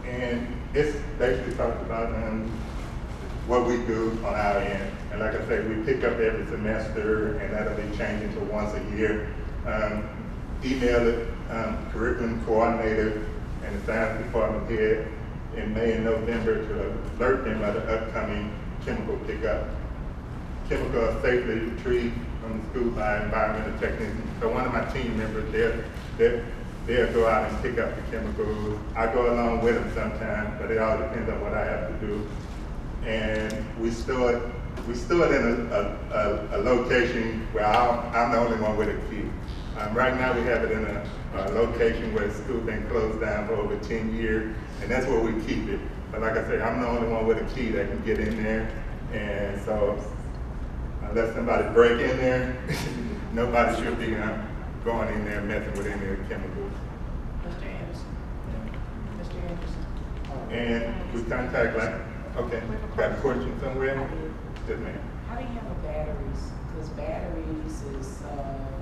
C: And it's basically talks about what we do on our end. And like I say, we pick up every semester and that'll be changing to once a year. Email it, curriculum coordinator and the science department head in May and November to alert them of the upcoming chemical pickup. Chemical are safely retrieved from the school by environmental technicians. So one of my team members, they'll go out and pick up the chemicals. I go along with them sometimes, but it all depends on what I have to do. And we store it in a location where I'm the only one with a key. Right now, we have it in a location where the school been closed down for over 10 years, and that's where we keep it. But like I say, I'm the only one with a key that can get in there, and so unless somebody break in there, nobody should be going in there messing with any of the chemicals.
D: Mr. Anderson. Mr. Anderson.
C: And we contact okay, got a question somewhere? Yes, ma'am.
D: How do you handle batteries? Because batteries is a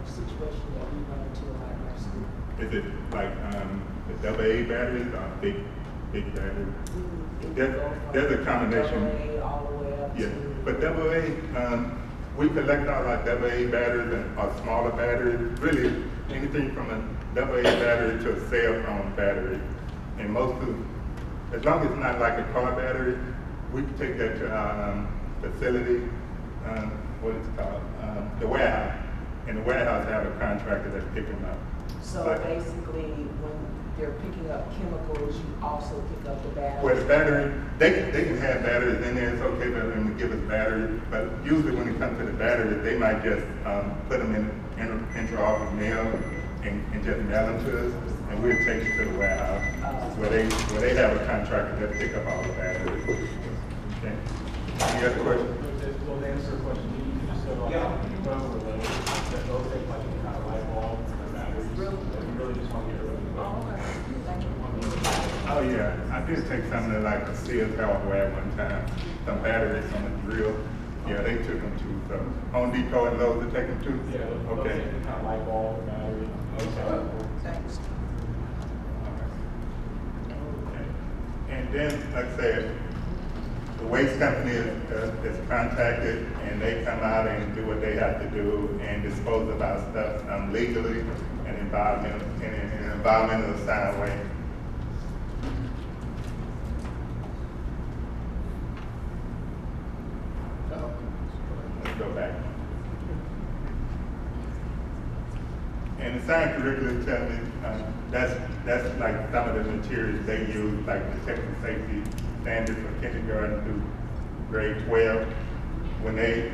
D: situation that we run into a lot in our school.
C: Is it like the AA batteries or big batteries? There's a combination.
D: AA all the way up
C: Yeah,
D: to.
C: but AA, we collect all our AA batteries and our smaller batteries, really anything from a AA battery to a cell phone battery. And as long as it's not like a car battery, we can take that to our facility, what is it called? The warehouse. And the warehouse have a contractor that pick them up.
D: So
C: But-
D: basically, when they're picking up chemicals, you also pick up the batteries.
C: Well, the battery, they can have batteries in there, it's okay for them to give us batteries, but usually when it comes to the batteries, they might just put them in intra-office mail and just mail them to us, and we'll take it to the warehouse, where they have a contractor that pick up all the batteries. Okay. Any other questions?
E: Well, to answer a question, you just said, related, that those take like any kind of light bulb or batteries.
D: Really?
E: That you really just want to get rid of.
D: Oh, okay. Thank you.
C: Oh, yeah, I did take something like a Sears hardware one time, some batteries on a drill. Yeah, they took them too, so Home Depot and Lowe's, they take them too?
E: Yeah, those
C: Okay.
E: take any kind of light bulb or battery.
D: Thanks.
C: And then, like I said, the waste company is contacted, and they come out and do what they have to do and dispose of our stuff legally and in an environmental sound way. Let's go back. And the science curriculum tells me that's like some of the materials they use, like the technical safety standards for kindergarten through grade 12, when they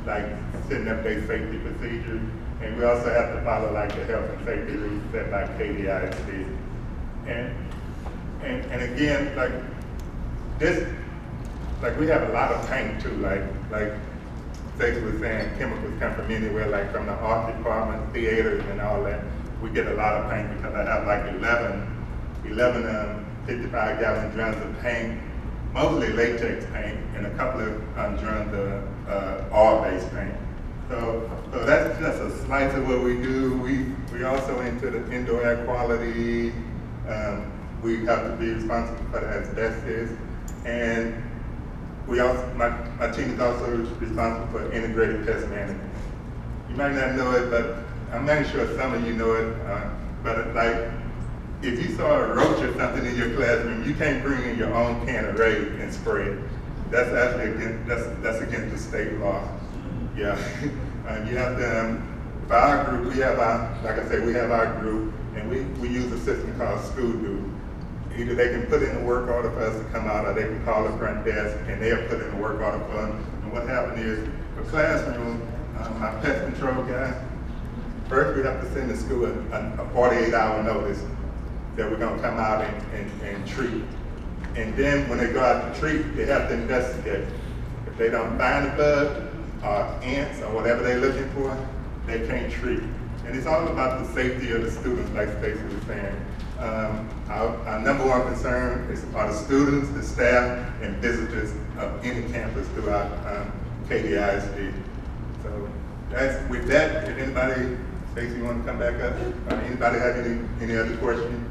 C: like setting up their safety procedures. And we also have to follow like the health and safety rules set by KDISD. And again, like this, like we have a lot of paint too, like Stacey was saying, chemicals come from anywhere, like from the art department, theaters and all that. We get a lot of paint because I have like 11 55-gallon drums of paint, mostly latex paint, and a couple of drums of oil-based paint. So that's just a slice of what we do. We also into the indoor air quality. We have to be responsible for the asbestos, and we also, my team is also responsible for integrated pest management. You might not know it, but I'm not sure some of you know it, but like, if you saw a roach or something in your classroom, you can't bring in your own can of Raid and spray it. That's actually that's against the state law. Yeah, you have to, for our group, we have like I said, we have our group, and we use a system called School Do. Either they can put in a work order for us to come out, or they can call the front desk, and they'll put in a work order for them. And what happened is, for classroom, my pest control guy, first we have to send the school a 48-hour notice that we're gonna come out and treat. And then when they go out to treat, they have to investigate. If they don't find a bug, or ants, or whatever they're looking for, they can't treat. And it's all about the safety of the students, like Stacey was saying. Our number one concern are the students, the staff, and visitors of any campus throughout KDISD. So that's with that. If anybody, Stacey, you want to come back up? Anybody have any other questions?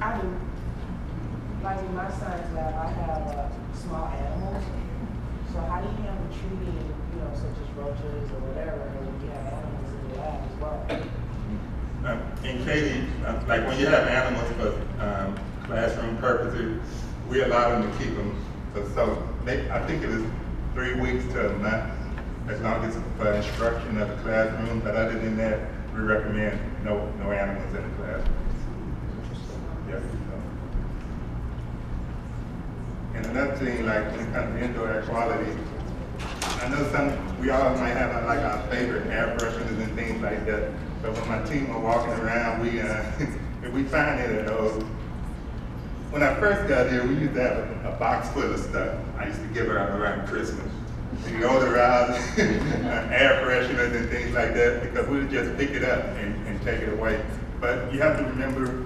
D: I do. Like in my science lab, I have small animals. So how do you handle treating, such as roaches or whatever, when you have animals in your lab as well?
C: In Katy, like when you have animals for classroom purposes, we allow them to keep them. I think it is 3 weeks to a month, as long as it's for instruction of the classroom. But other than that, we recommend no animals in the classroom. Yes. And another thing, like when it comes to indoor air quality, I know we all might have like our favorite air fresheners and things like that. So when my team are walking around, we if we find it, when I first got here, we used to have a box full of stuff. I used to give her out around Christmas. Deodorizer, air fresheners and things like that, because we would just pick it up and take it away. But you have to remember,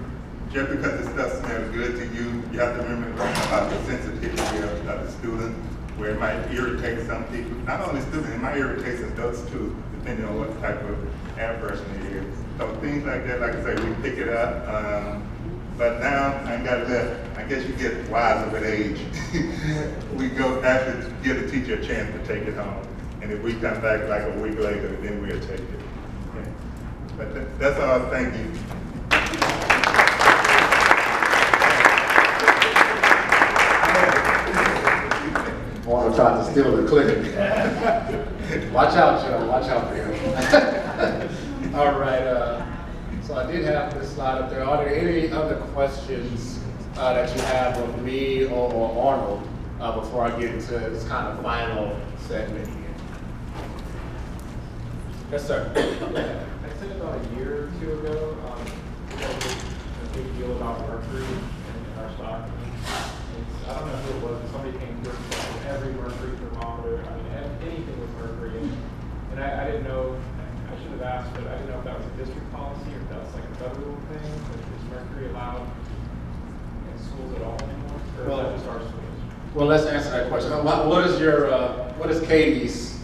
C: just because the stuff smells good to you, you have to remember about the sensitivity of the student, where it might irritate some people. Not only students, it might irritate adults too, depending on what type of air freshener it is. So things like that, like I say, we pick it up. But now, I guess you get wiser with age. We go after to give the teacher a chance to take it home. And if we come back like a week later, then we'll take it. Okay. But that's all, thank you.
B: Arnold tried to steal the clip. Watch out, Joe, watch out for him. All right, so I did have this slide up there. Are there any other questions that you have of me or Arnold before I get into this kind of final segment here? Yes, sir.
E: I said about a year or two ago, we had a big deal about mercury in our stock. I don't know who it was, but somebody came through and said every mercury thermometer, I mean, anything with mercury in it. And I didn't know, I should have asked, but I didn't know if that was a district policy or if that was like a federal thing. Is mercury allowed in schools at all anymore? Or is that just our schools?
B: Well, let's answer that question. What is Katie's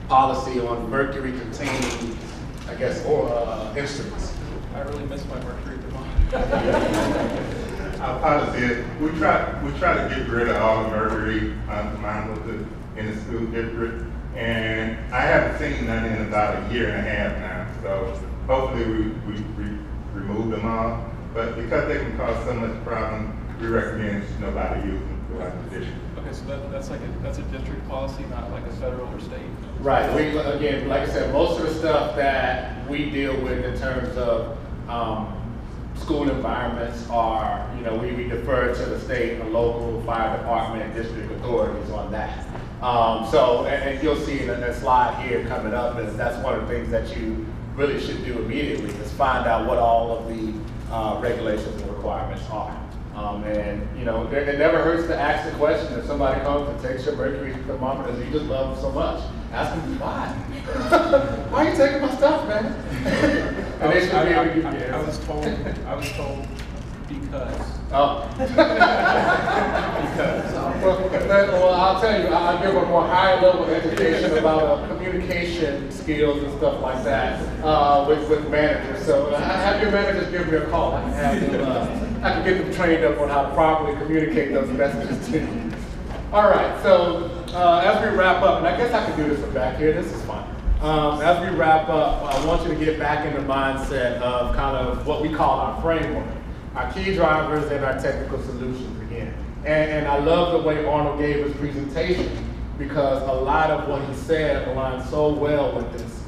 B: policy on mercury-containing, I guess, or instruments?
E: I really miss my mercury thermometer.
C: Our policy is we try to get rid of all the mercury thermometers in the school district, and I haven't seen none in about a year and a half now. So hopefully we remove them all. But because they can cause so much problem, we recommend nobody use them throughout the district.
E: Okay, so that's a district policy, not like a federal or state.
B: Right. We, again, like I said, most of the stuff that we deal with in terms of school environments are, we defer to the state, the local fire department, district authorities on that. And you'll see in that slide here coming up is that's one of the things that you really should do immediately is find out what all of the regulations and requirements are. It never hurts to ask the question if somebody comes and takes your mercury thermometer and you just love them so much. Ask them why. Why are you taking my stuff, man? And they should be able to give you the
E: I
B: answer.
E: was told because.
B: Oh. Well, I'll tell you, I'll give a more higher level education about communication skills and stuff like that with managers. So have your managers give me a call. I can get them trained up on how to properly communicate those messages to you. All right, so as we wrap up, and I guess I can do this from back here, this is fun. As we wrap up, I want you to get back in the mindset of kind of what we call our framework, our key drivers and our technical solutions again. And I love the way Arnold gave his presentation because a lot of what he said aligns so well with this.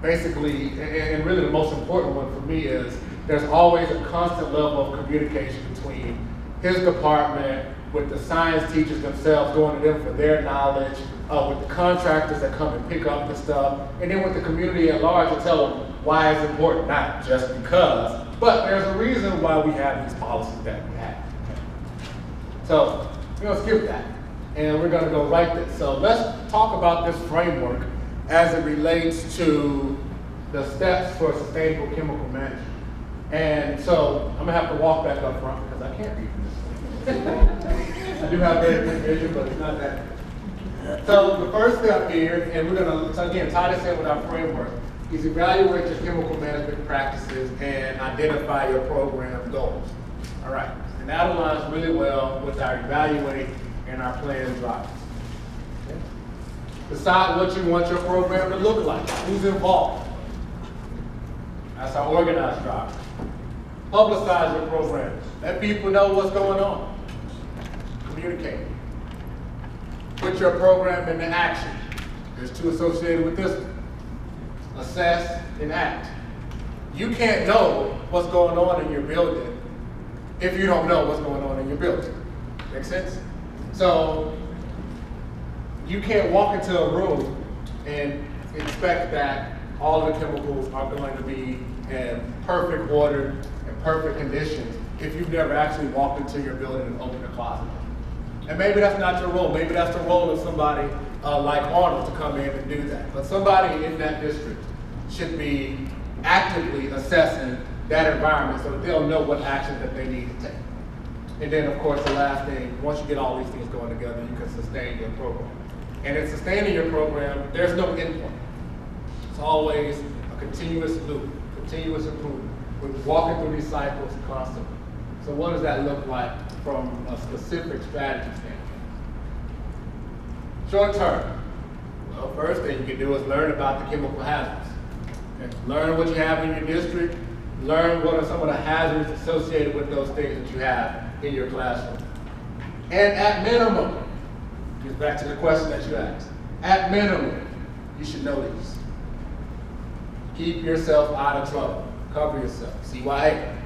B: Basically, and really the most important one for me is there's always a constant level of communication between his department, with the science teachers themselves, going to them for their knowledge, with the contractors that come and pick up the stuff, and then with the community at large to tell them why it's important, not just because, but there's a reason why we have these policies that we have. So we're going to skip that, and we're going to go right there. So let's talk about this framework as it relates to the steps for sustainable chemical management. And so I'm going to have to walk back up front because I can't read from this. I do have very good vision, but it's not that. So the first step here, and we're going to, so again, tie this in with our framework, is evaluate your chemical management practices and identify your program goals. All right, and that aligns really well with our evaluate and our plan drivers. Okay. Decide what you want your program to look like, who's involved. That's our organized driver. Publicize your programs. Let people know what's going on. Communicate. Put your program into action. There's two associated with this one. Assess and act. You can't know what's going on in your building if you don't know what's going on in your building. Make sense? So you can't walk into a room and expect that all of the chemicals are going to be in perfect order and perfect conditions if you've never actually walked into your building and opened a closet. And maybe that's not your role. Maybe that's the role of somebody like Arnold to come in and do that. But somebody in that district should be actively assessing that environment so that they'll know what action that they need to take. And then, of course, the last thing, once you get all these things going together, you can sustain your program. And in sustaining your program, there's no end point. It's always a continuous loop, continuous improvement. We're walking through these cycles constantly. So what does that look like from a specific strategy standpoint? Short term. Well, first thing you can do is learn about the chemical hazards. Okay? Learn what you have in your district. Learn what are some of the hazards associated with those things that you have in your classroom. And at minimum, gets back to the question that you asked, at minimum, you should know these. Keep yourself out of trouble. Cover yourself. CYA.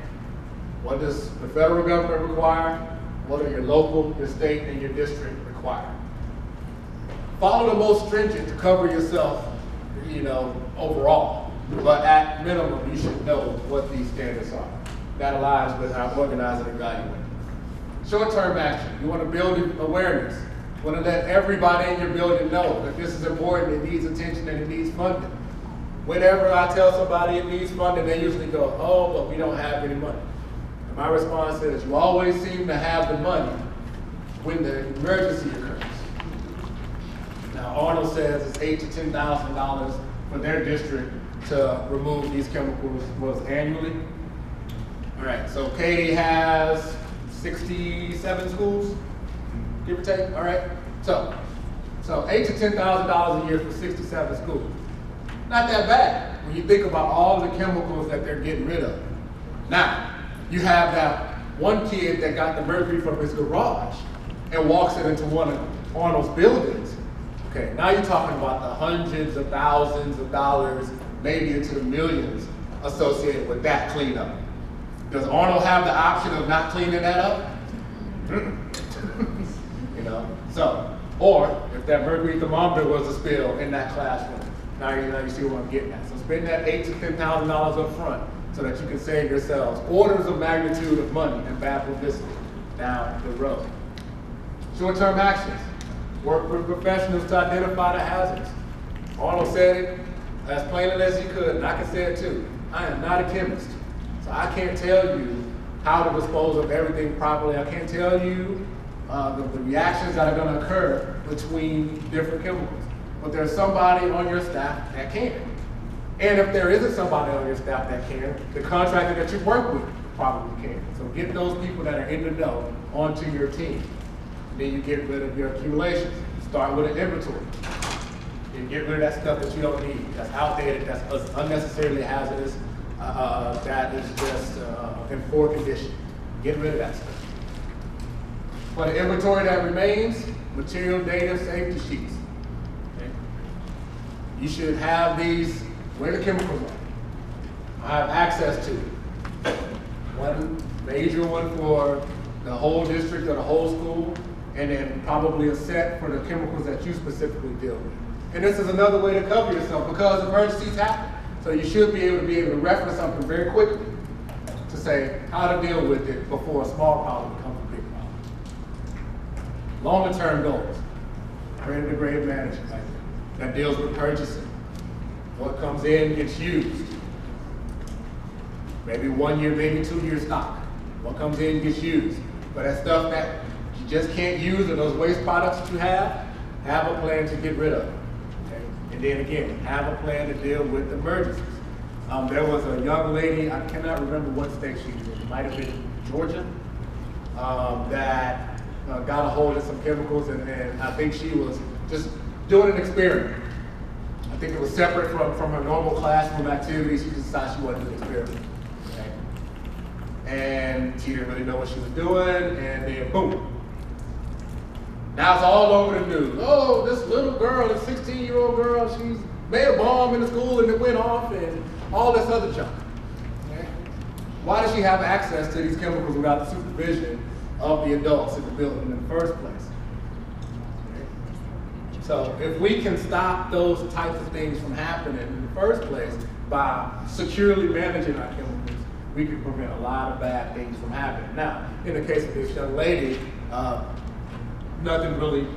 B: What does the federal government require? What are your local, your state, and your district require? Follow the most stringent to cover yourself, overall. But at minimum, you should know what these standards are. That aligns with how organize and evaluate. Short-term action. You want to build awareness. You want to let everybody in your building know that this is important, it needs attention, and it needs funding. Whenever I tell somebody it needs funding, they usually go, oh, but we don't have any money. And my response is, you always seem to have the money when the emergency occurs. Now, Arnold says it's $8,000 to $10,000 for their district to remove these chemicals annually. All right, so Katy has 67 schools, give or take, all right? So $8,000 to $10,000 a year for 67 schools. Not that bad when you think about all the chemicals that they're getting rid of. Now, you have that one kid that got the mercury from his garage and walks it into one of Arnold's buildings. Okay, now you're talking about the hundreds of thousands of dollars, maybe into the millions associated with that cleanup. Does Arnold have the option of not cleaning that up? Or if that mercury thermometer was a spill in that classroom, now you see what I'm getting at. So spend that $8,000 to $10,000 up front so that you can save yourselves orders of magnitude of money and bad publicity down the road. Short-term actions. Work with professionals to identify the hazards. Arnold said it as plainly as he could, and I can say it too. I am not a chemist, so I can't tell you how to dispose of everything properly. I can't tell you the reactions that are going to occur between different chemicals. But there's somebody on your staff that can. And if there isn't somebody on your staff that can, the contractor that you work with probably can. So get those people that are in the know onto your team. Then you get rid of your accumulations. Start with an inventory. And get rid of that stuff that you don't need, that's outdated, that's unnecessarily hazardous, that is just in poor condition. Get rid of that stuff. For the inventory that remains, material data safety sheets. Okay? You should have these where the chemicals are. I have access to it. One major one for the whole district or the whole school, and then probably a set for the chemicals that you specifically deal with. And this is another way to cover yourself because emergencies happen. So you should be able to reference something very quickly to say how to deal with it before a small problem becomes a big problem. Longer term goals. Creative integrated management that deals with purchasing. What comes in gets used. Maybe 1 year, maybe 2 year stock. What comes in gets used. But that stuff that you just can't use or those waste products that you have a plan to get rid of. Okay? And then again, have a plan to deal with emergencies. There was a young lady, I cannot remember what state she was in, it might have been Georgia, that got a hold of some chemicals and I think she was just doing an experiment. I think it was separate from her normal classroom activities. She just decided she wanted to do an experiment. Okay? And she didn't really know what she was doing, and then boom. Now it's all over the news. Oh, this little girl, this 16-year-old girl, she's made a bomb in the school and it went off and all this other junk. Okay? Why does she have access to these chemicals without the supervision of the adults in the building in the first place? Okay? So if we can stop those types of things from happening in the first place by securely managing our chemicals, we can prevent a lot of bad things from happening. Now, in the case of this young lady, nothing really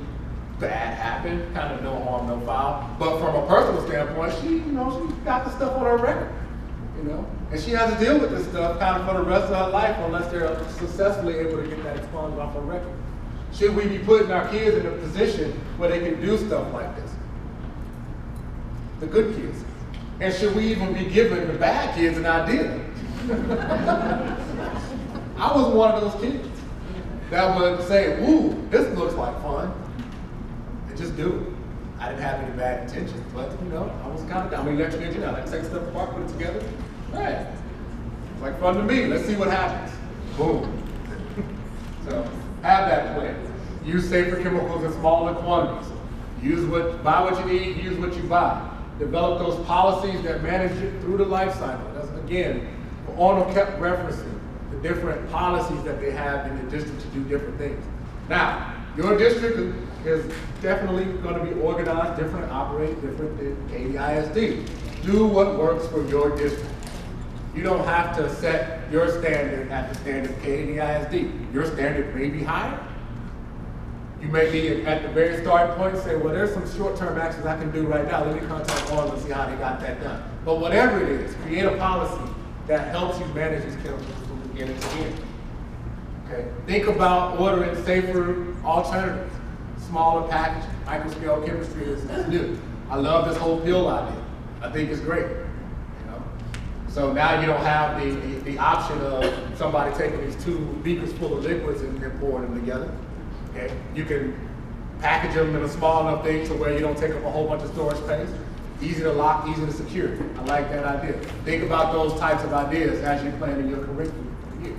B: bad happened, kind of no harm, no foul. But from a personal standpoint, she got the stuff on her record, and she has to deal with this stuff kind of for the rest of her life unless they're successfully able to get that expunged off her record. Should we be putting our kids in a position where they can do stuff like this? The good kids. And should we even be giving the bad kids an idea? I was one of those kids that would say, ooh, this looks like fun, and just do it. I didn't have any bad intentions, but I was kind of, I'm an electric engineer. I like to take stuff apart, put it together. Right. It's like fun to me. Let's see what happens. Boom. So have that plan. Use safer chemicals in smaller quantities. Buy what you need, use what you buy. Develop those policies that manage it through the life cycle. That's, again, Arnold kept referencing the different policies that they have in the district to do different things. Now, your district is definitely going to be organized different, operate different than KDISD. Do what works for your district. You don't have to set your standard at the standard of KDISD. Your standard may be higher. You may be at the very starting point and say, well, there's some short-term actions I can do right now. Let me contact Arnold and see how they got that done. But whatever it is, create a policy that helps you manage these chemicals from beginning to end. Okay? Think about ordering safer alternatives, smaller packaging. Microscale chemistry is new. I love this whole pill idea. I think it's great. So now you don't have the option of somebody taking these 2 beakers full of liquids and pouring them together. Okay? You can package them in a small enough thing to where you don't take up a whole bunch of storage space. Easy to lock, easy to secure. I like that idea. Think about those types of ideas as you're planning your curriculum for the year.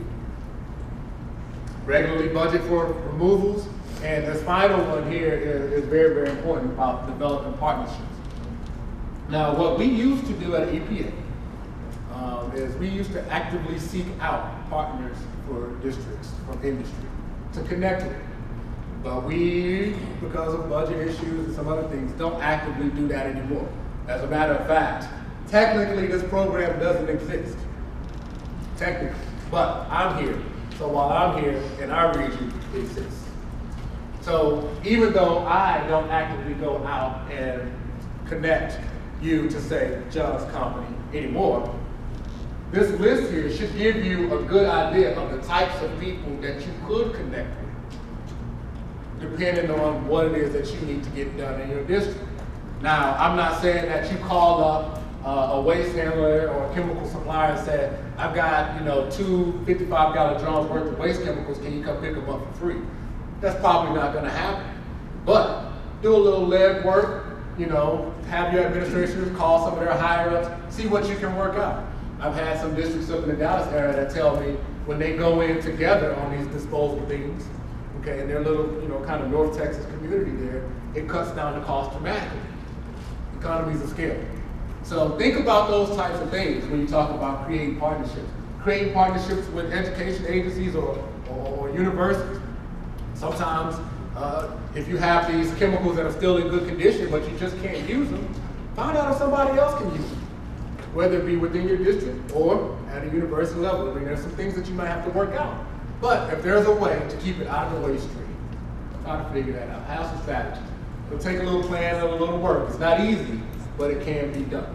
B: Regularly budget for removals. And this final one here is very, very important about developing partnerships. Now, what we used to do at EPA is we used to actively seek out partners for districts from industry to connect with them. But we, because of budget issues and some other things, don't actively do that anymore. As a matter of fact, technically this program doesn't exist. Technically. But I'm here. So while I'm here, in our region, it exists. So even though I don't actively go out and connect you to, say, John's company anymore, this list here should give you a good idea of the types of people that you could connect with, depending on what it is that you need to get done in your district. Now, I'm not saying that you call up a waste handler or a chemical supplier and say, I've got 2 55-gallon drums worth of waste chemicals, can you come pick them up for free? That's probably not gonna happen. But do a little leg work, have your administrators call some of their higher ups, see what you can work out. I've had some districts up in the Dallas area that tell me when they go in together on these disposal things, okay, in their little, kind of North Texas community there, it cuts down the cost dramatically. Economies of scale. So think about those types of things when you talk about creating partnerships. Creating partnerships with education agencies or universities. Sometimes, if you have these chemicals that are still in good condition, but you just can't use them, find out if somebody else can use them. Whether it be within your district or at a university level. I mean, there's some things that you might have to work out. But if there's a way to keep it out of the waste stream, try to figure that out. Have some strategy. It'll take a little plan and a little work. It's not easy, but it can be done.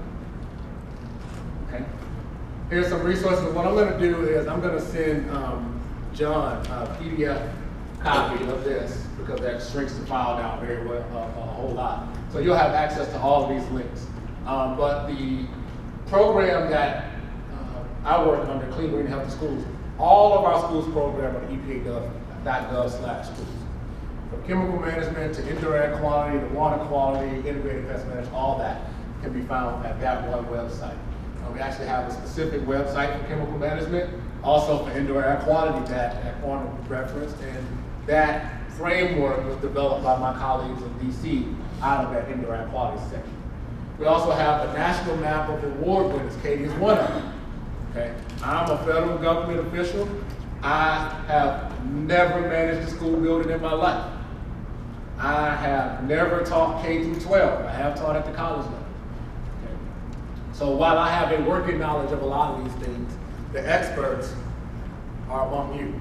B: Okay? Here's some resources. What I'm gonna do is I'm gonna send John a PDF copy of this because that shrinks the file down very well, a whole lot. So you'll have access to all of these links. But the program that I work under, Clean, Green, Healthy Schools, all of our schools program on EPA.gov/schools. From chemical management to indoor air quality, to water quality, integrated pest management, all that can be found at that one website. We actually have a specific website for chemical management, also for indoor air quality that Arnold referenced, and that framework was developed by my colleagues in DC out of that indoor air quality section. We also have a national map of award winners. Katie is one of them. Okay? I'm a federal government official. I have never managed a school building in my life. I have never taught K through 12. I have taught at the college level. Okay. So while I have a working knowledge of a lot of these things, the experts are among you.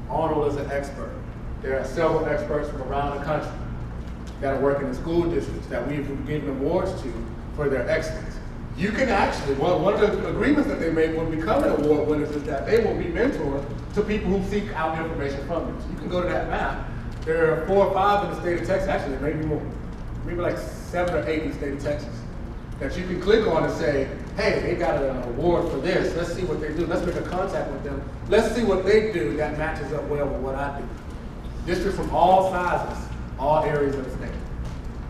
B: Arnold is an expert. There are several experts from around the country that are working in school districts that we've given awards to for their excellence. You can actually, one of the agreements that they made when becoming award winners is that they will be mentors to people who seek out information from you. So you can go to that map. There are 4 or 5 in the state of Texas, actually maybe more, maybe like 7 or 8 in the state of Texas, that you can click on and say, hey, they got an award for this. Let's see what they do. Let's make a contact with them. Let's see what they do that matches up well with what I do. Districts from all sizes, all areas of the state.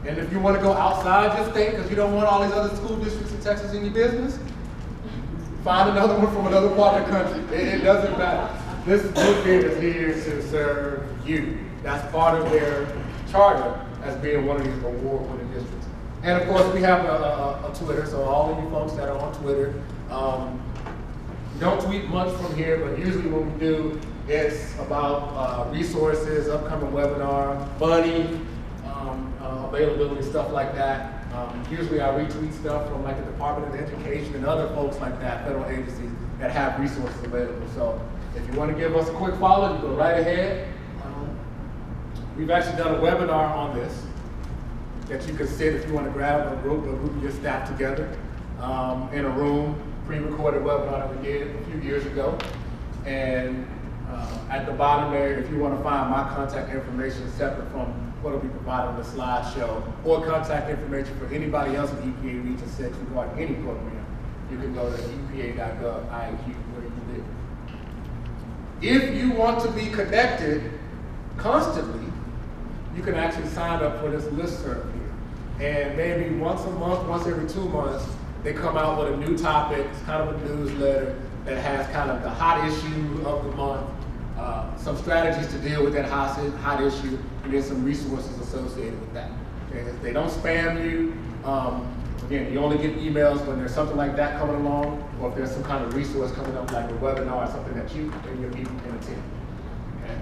B: And if you want to go outside your state because you don't want all these other school districts in Texas in your business, find another one from another part of the country. It doesn't matter. This group here is here to serve you. That's part of their charter as being one of these award-winning districts. And of course, we have a Twitter, so all of you folks that are on Twitter, don't tweet much from here, but usually when we do, it's about resources, upcoming webinar, money, availability, stuff like that. Usually I retweet stuff from like the Department of Education and other folks like that, federal agencies that have resources available. So if you want to give us a quick follow, you go right ahead. We've actually done a webinar on this that you can sit if you want to grab a group of your staff together in a room, pre-recorded webinar that we did a few years ago. And at the bottom there, if you want to find my contact information separate from what will be provided on the slideshow, or contact information for anybody else in EPA Region 6 regarding any program, you can go to epa.gov IAQ where you live. If you want to be connected constantly, you can actually sign up for this listserv here. And maybe once a month, once every 2 months, they come out with a new topic. It's kind of a newsletter that has kind of the hot issue of the month, some strategies to deal with that hot issue, and then some resources associated with that. And if they don't spam you, again, you only get emails when there's something like that coming along, or if there's some kind of resource coming up like a webinar or something that you and your people can attend. Okay?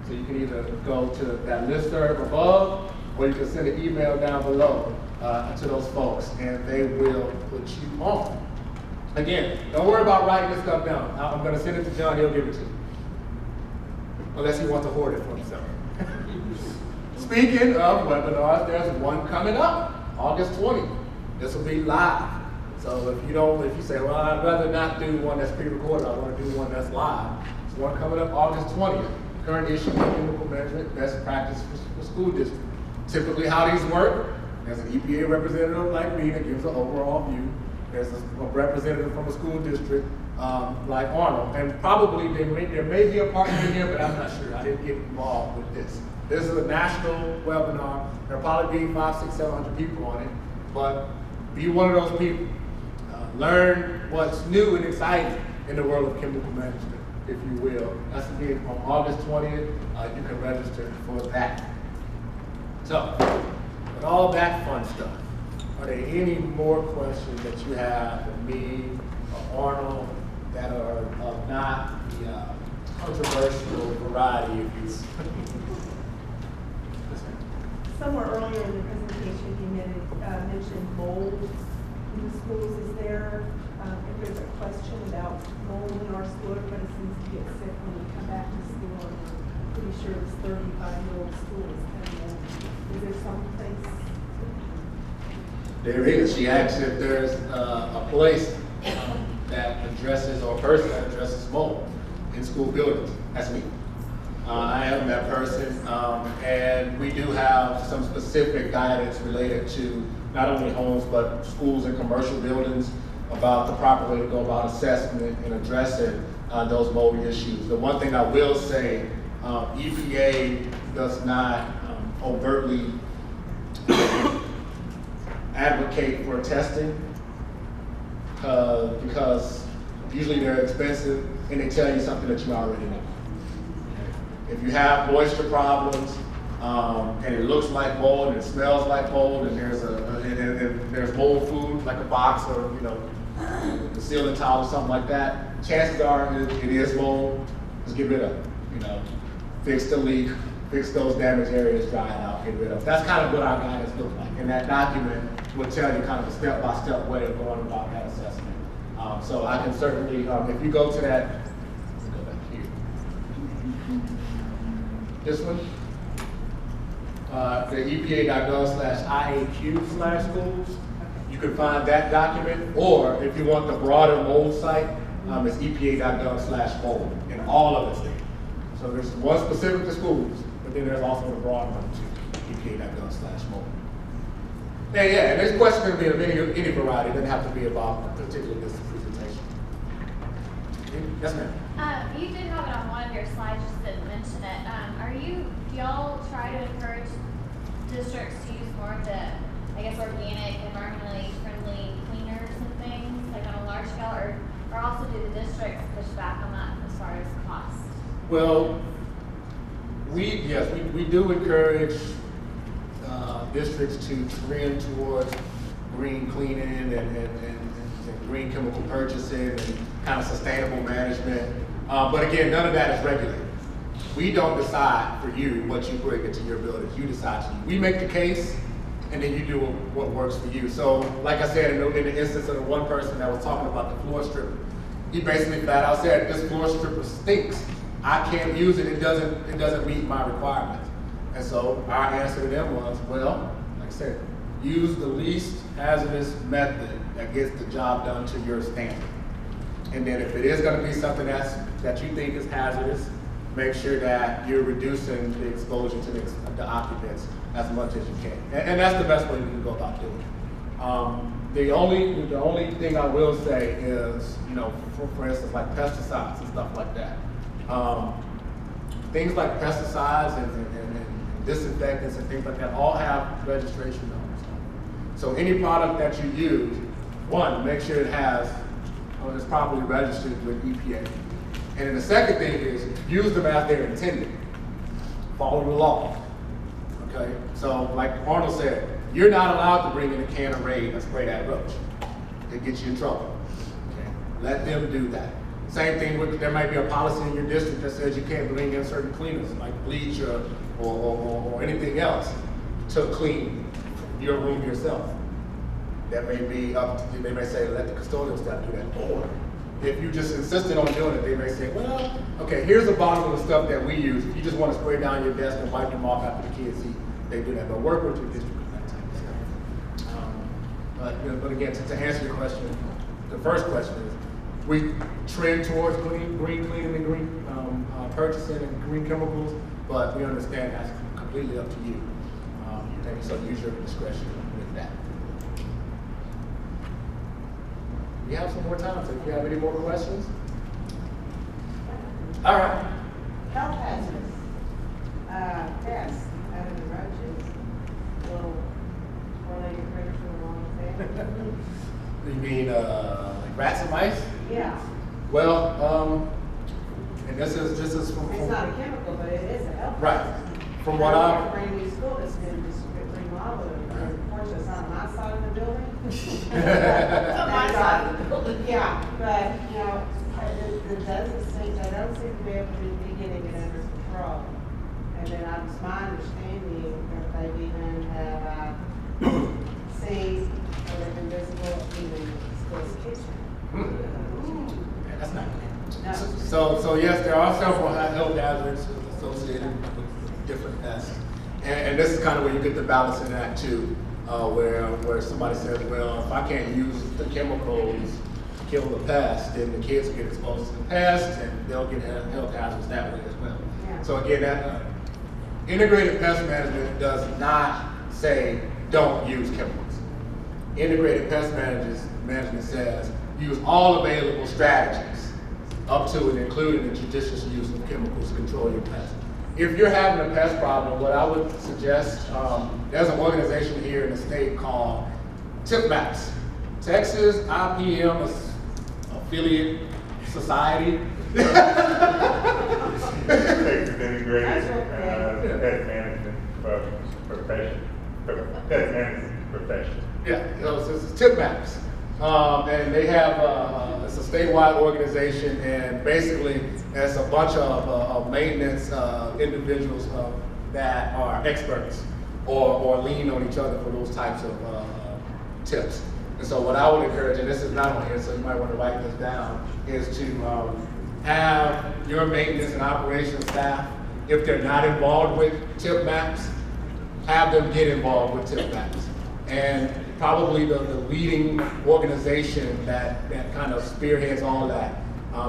B: So you can either go to that listserv above, or you can send an email down below to those folks, and they will put you on. Again, don't worry about writing this stuff down. I'm going to send it to John, he'll give it to you. Unless he wants to hoard it for himself. Speaking of webinars, there's one coming up, August 20th. This will be live. So if you say, well, I'd rather not do one that's pre-recorded, I want to do one that's live. There's one coming up August 20th. Current issue of chemical management, best practice for school districts. Typically how these work, there's an EPA representative like me that gives an overall view. There's a representative from a school district like Arnold. And probably there may be a partner in here, but I'm not sure. I didn't get involved with this. This is a national webinar. There'll probably be 500, 600, 700 people on it. But be one of those people. Learn what's new and exciting in the world of chemical management, if you will. That's again on August 20th. You can register for that. So, with all that fun stuff, are there any more questions that you have for me or Arnold that are of not the controversial variety of you?
F: Somewhere earlier in the presentation, you mentioned mold in the schools. Is there, if there's a question about mold in our school, everybody seems to get sick when we come back to school, and I'm pretty sure this 35-year-old school is coming in. Is there some place?
B: There is. She asked if there's a place that addresses, or a person that addresses mold in school buildings. That's me. I am that person, and we do have some specific guidance related to not only homes, but schools and commercial buildings about the proper way to go about assessment and addressing those mold issues. The one thing I will say, EPA does not overtly advocate for testing because usually they're expensive and they tell you something that you already know. If you have moisture problems and it looks like mold and it smells like mold and there's mold food like a box or the ceiling tile or something like that, chances are it is mold. Just get rid of it. Fix the leak, fix those damaged areas, dry it out, get rid of. That's kind of what our guidance looks like. And that document will tell you kind of a step-by-step way of going about that assessment. So I can certainly, if you go to that, let's go back here. This one, the EPA.gov/IAQ/schools. You can find that document, or if you want the broader mold site, it's EPA.gov/mold in all of this things. So there's one specific to schools, but then there's also the broad one too, EPA.gov/mold. And yeah, and this question can be of any variety. It doesn't have to be about particularly this presentation. Yes, ma'am.
G: You did have it on one of your slides, just didn't mention it. Do y'all try to encourage districts to use more of the, I guess, organic, environmentally friendly cleaners and things, like on a large scale, or also do the districts push back on that as far as cost?
B: Well, we do encourage districts to trend towards green cleaning and green chemical purchasing and kind of sustainable management. But again, none of that is regulated. We don't decide for you what you bring into your buildings. You decide to. We make the case, and then you do what works for you. So, like I said, in the instance of the one person that was talking about the floor stripper, he basically flat out said, "This floor stripper stinks. I can't use it. It doesn't meet my requirements." And so our answer to them was, well, like I said, use the least hazardous method that gets the job done to your standard. And then if it is going to be something that you think is hazardous, make sure that you're reducing the exposure to the occupants as much as you can. And that's the best way you can go about doing it. The only thing I will say is, for instance, like pesticides and stuff like that. Things like pesticides and disinfectants and things like that all have registration numbers. So any product that you use, one, make sure it's properly registered with EPA. And then the second thing is use them as they're intended. Follow the law. Okay? So like Arnold said, you're not allowed to bring in a can of Raid and spray that roach. It gets you in trouble. Okay? Let them do that. Same thing with, there might be a policy in your district that says you can't bring in certain cleaners like bleach or anything else to clean your room yourself. That may be they may say, let the custodial staff do that. Or if you just insisted on doing it, they may say, well, okay, here's a bottle of the stuff that we use. If you just want to spray down your desk and wipe them off after the kids eat, they do that. But work with your district on that type of stuff. But again, to answer your question, the first question is, we trend towards green cleaning and green purchasing and green chemicals, but we understand that's completely up to you. And so use your discretion with that. We have some more time, so if you have any more questions. All right.
D: Health hazards, pests, having the roaches, little four-legged critters along with that.
B: You mean like rats and mice?
D: Yeah,
B: Well, and this is from
D: it's not a chemical, but it is a health.
B: right. From what
D: I
B: I
D: have a brand new school that's been just remodeled, and unfortunately, it's on my side of the building.
G: On my side of the building.
D: Yeah, but, it doesn't seem, they don't seem to be able to be getting it under control. And then it's my understanding that they even have, seen, or they've been visible in the school's kitchen.
B: Yeah, that's not good.
D: No.
B: So yes, there are several health hazards associated with different pests. And this is kind of where you get the balance in that too, where somebody says, well, if I can't use the chemicals to kill the pest, then the kids will get exposed to the pest and they'll get health hazards that way as well.
D: Yeah.
B: So again, that integrated pest management does not say don't use chemicals. Integrated pest management says use all available strategies up to and including the judicious use of chemicals to control your pests. If you're having a pest problem, what I would suggest, there's an organization here in the state called TIPMAPS, Texas IPM Affiliate Society.
C: Texas Integrated Pest Management Profession. Pest Management Profession.
B: Yeah, it's TIPMAPS. And they have, it's a statewide organization, and basically it's a bunch of maintenance individuals that are experts or lean on each other for those types of tips. And so what I would encourage, and this is not on here, so you might want to write this down, is to have your maintenance and operations staff, if they're not involved with tip maps, have them get involved with tip maps. And probably the leading organization that kind of spearheads all that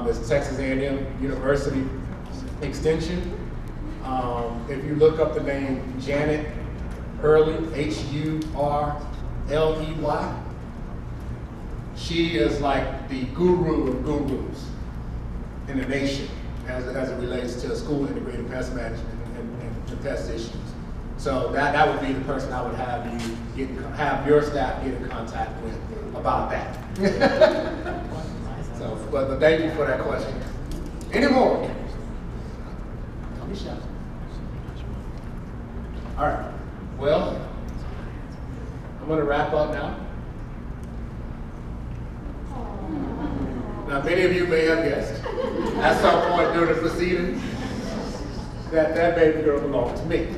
B: is Texas A&M University Extension. If you look up the name Janet Hurley, H-U-R-L-E-Y, she is like the guru of gurus in the nation as it relates to school integrated pest management and pest issues. So that would be the person I would have have your staff get in contact with about that. So, but thank you for that question. Any more? All right. Well, I'm going to wrap up now. Now, many of you may have guessed at some point during the proceedings that baby girl belonged to me.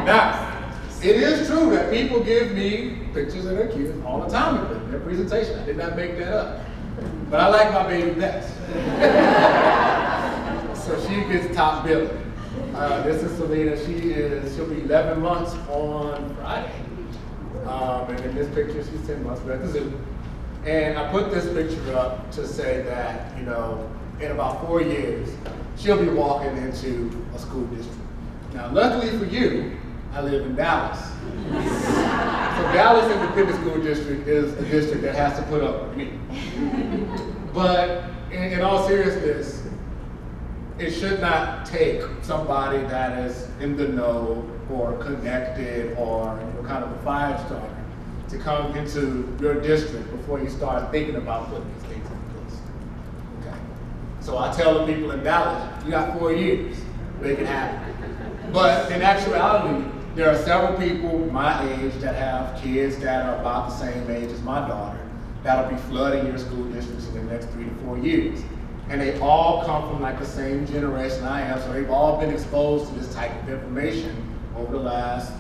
B: Now, it is true that people give me pictures of their kids all the time in their presentation. I did not make that up. But I like my baby best. So she gets top billing. This is Selena. She'll be 11 months on Friday. And in this picture, she's 10 months. We're at the zoo. And I put this picture up to say that, you know, in about 4 years, she'll be walking into a school district. Now, luckily for you, I live in Dallas. So Dallas Independent School District is a district that has to put up with me. But in all seriousness, it should not take somebody that is in the know or connected or kind of a fire starter to come into your district before you start thinking about putting these things in place. Okay. So I tell the people in Dallas, you got 4 years, make it happen. But in actuality, there are several people my age that have kids that are about the same age as my daughter that'll be flooding your school districts in the next 3 to 4 years. And they all come from like the same generation I am, so they've all been exposed to this type of information over the last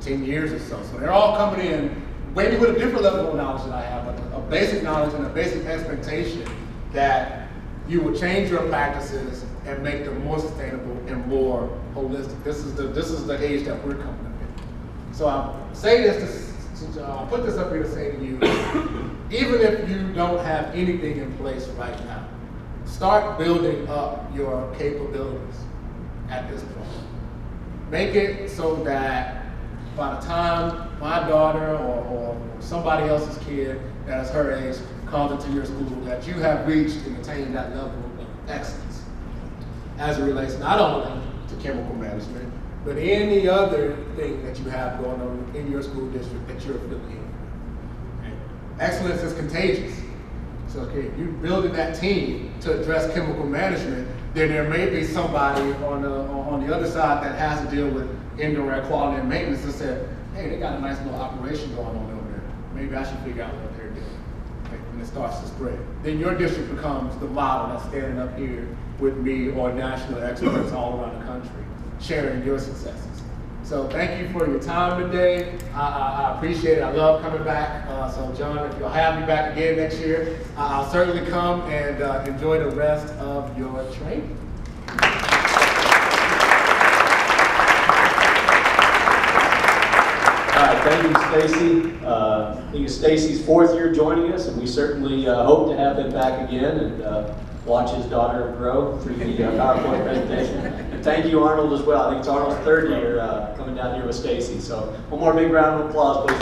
B: 10 years or so. So they're all coming in maybe with a different level of knowledge than I have, but a basic knowledge and a basic expectation that you will change your practices and make them more sustainable and more holistic. This is the age that we're coming up in. So I say this I'll put this up here to say to you, even if you don't have anything in place right now, start building up your capabilities at this point. Make it so that by the time my daughter or somebody else's kid that is her age comes into your school, that you have reached and attained that level of excellence as it relates not only to chemical management, but any other thing that you have going on in your school district that you're affiliated with. Okay. Excellence is contagious. So if you're building that team to address chemical management, then there may be somebody on the other side that has to deal with indoor air quality and maintenance that said, hey, they got a nice little operation going on over there. Maybe I should figure out what they're doing. Okay. And it starts to spread. Then your district becomes the model that's standing up here with me or national experts all around the country, sharing your successes. So thank you for your time today. I appreciate it. I love coming back. So John, if you'll have me back again next year, I'll certainly come and enjoy the rest of your training.
A: All right, thank you, Stacy. I think it's Stacy's 4th year joining us, and we certainly hope to have him back again and watch his daughter grow through the PowerPoint presentation. And thank you, Arnold, as well. I think it's Arnold's 3rd year coming down here with Stacy. So one more big round of applause, please.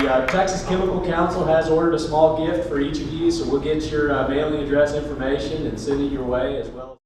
A: The Texas Chemical Council has ordered a small gift for each of you, so we'll get your mailing address information and send it your way as well.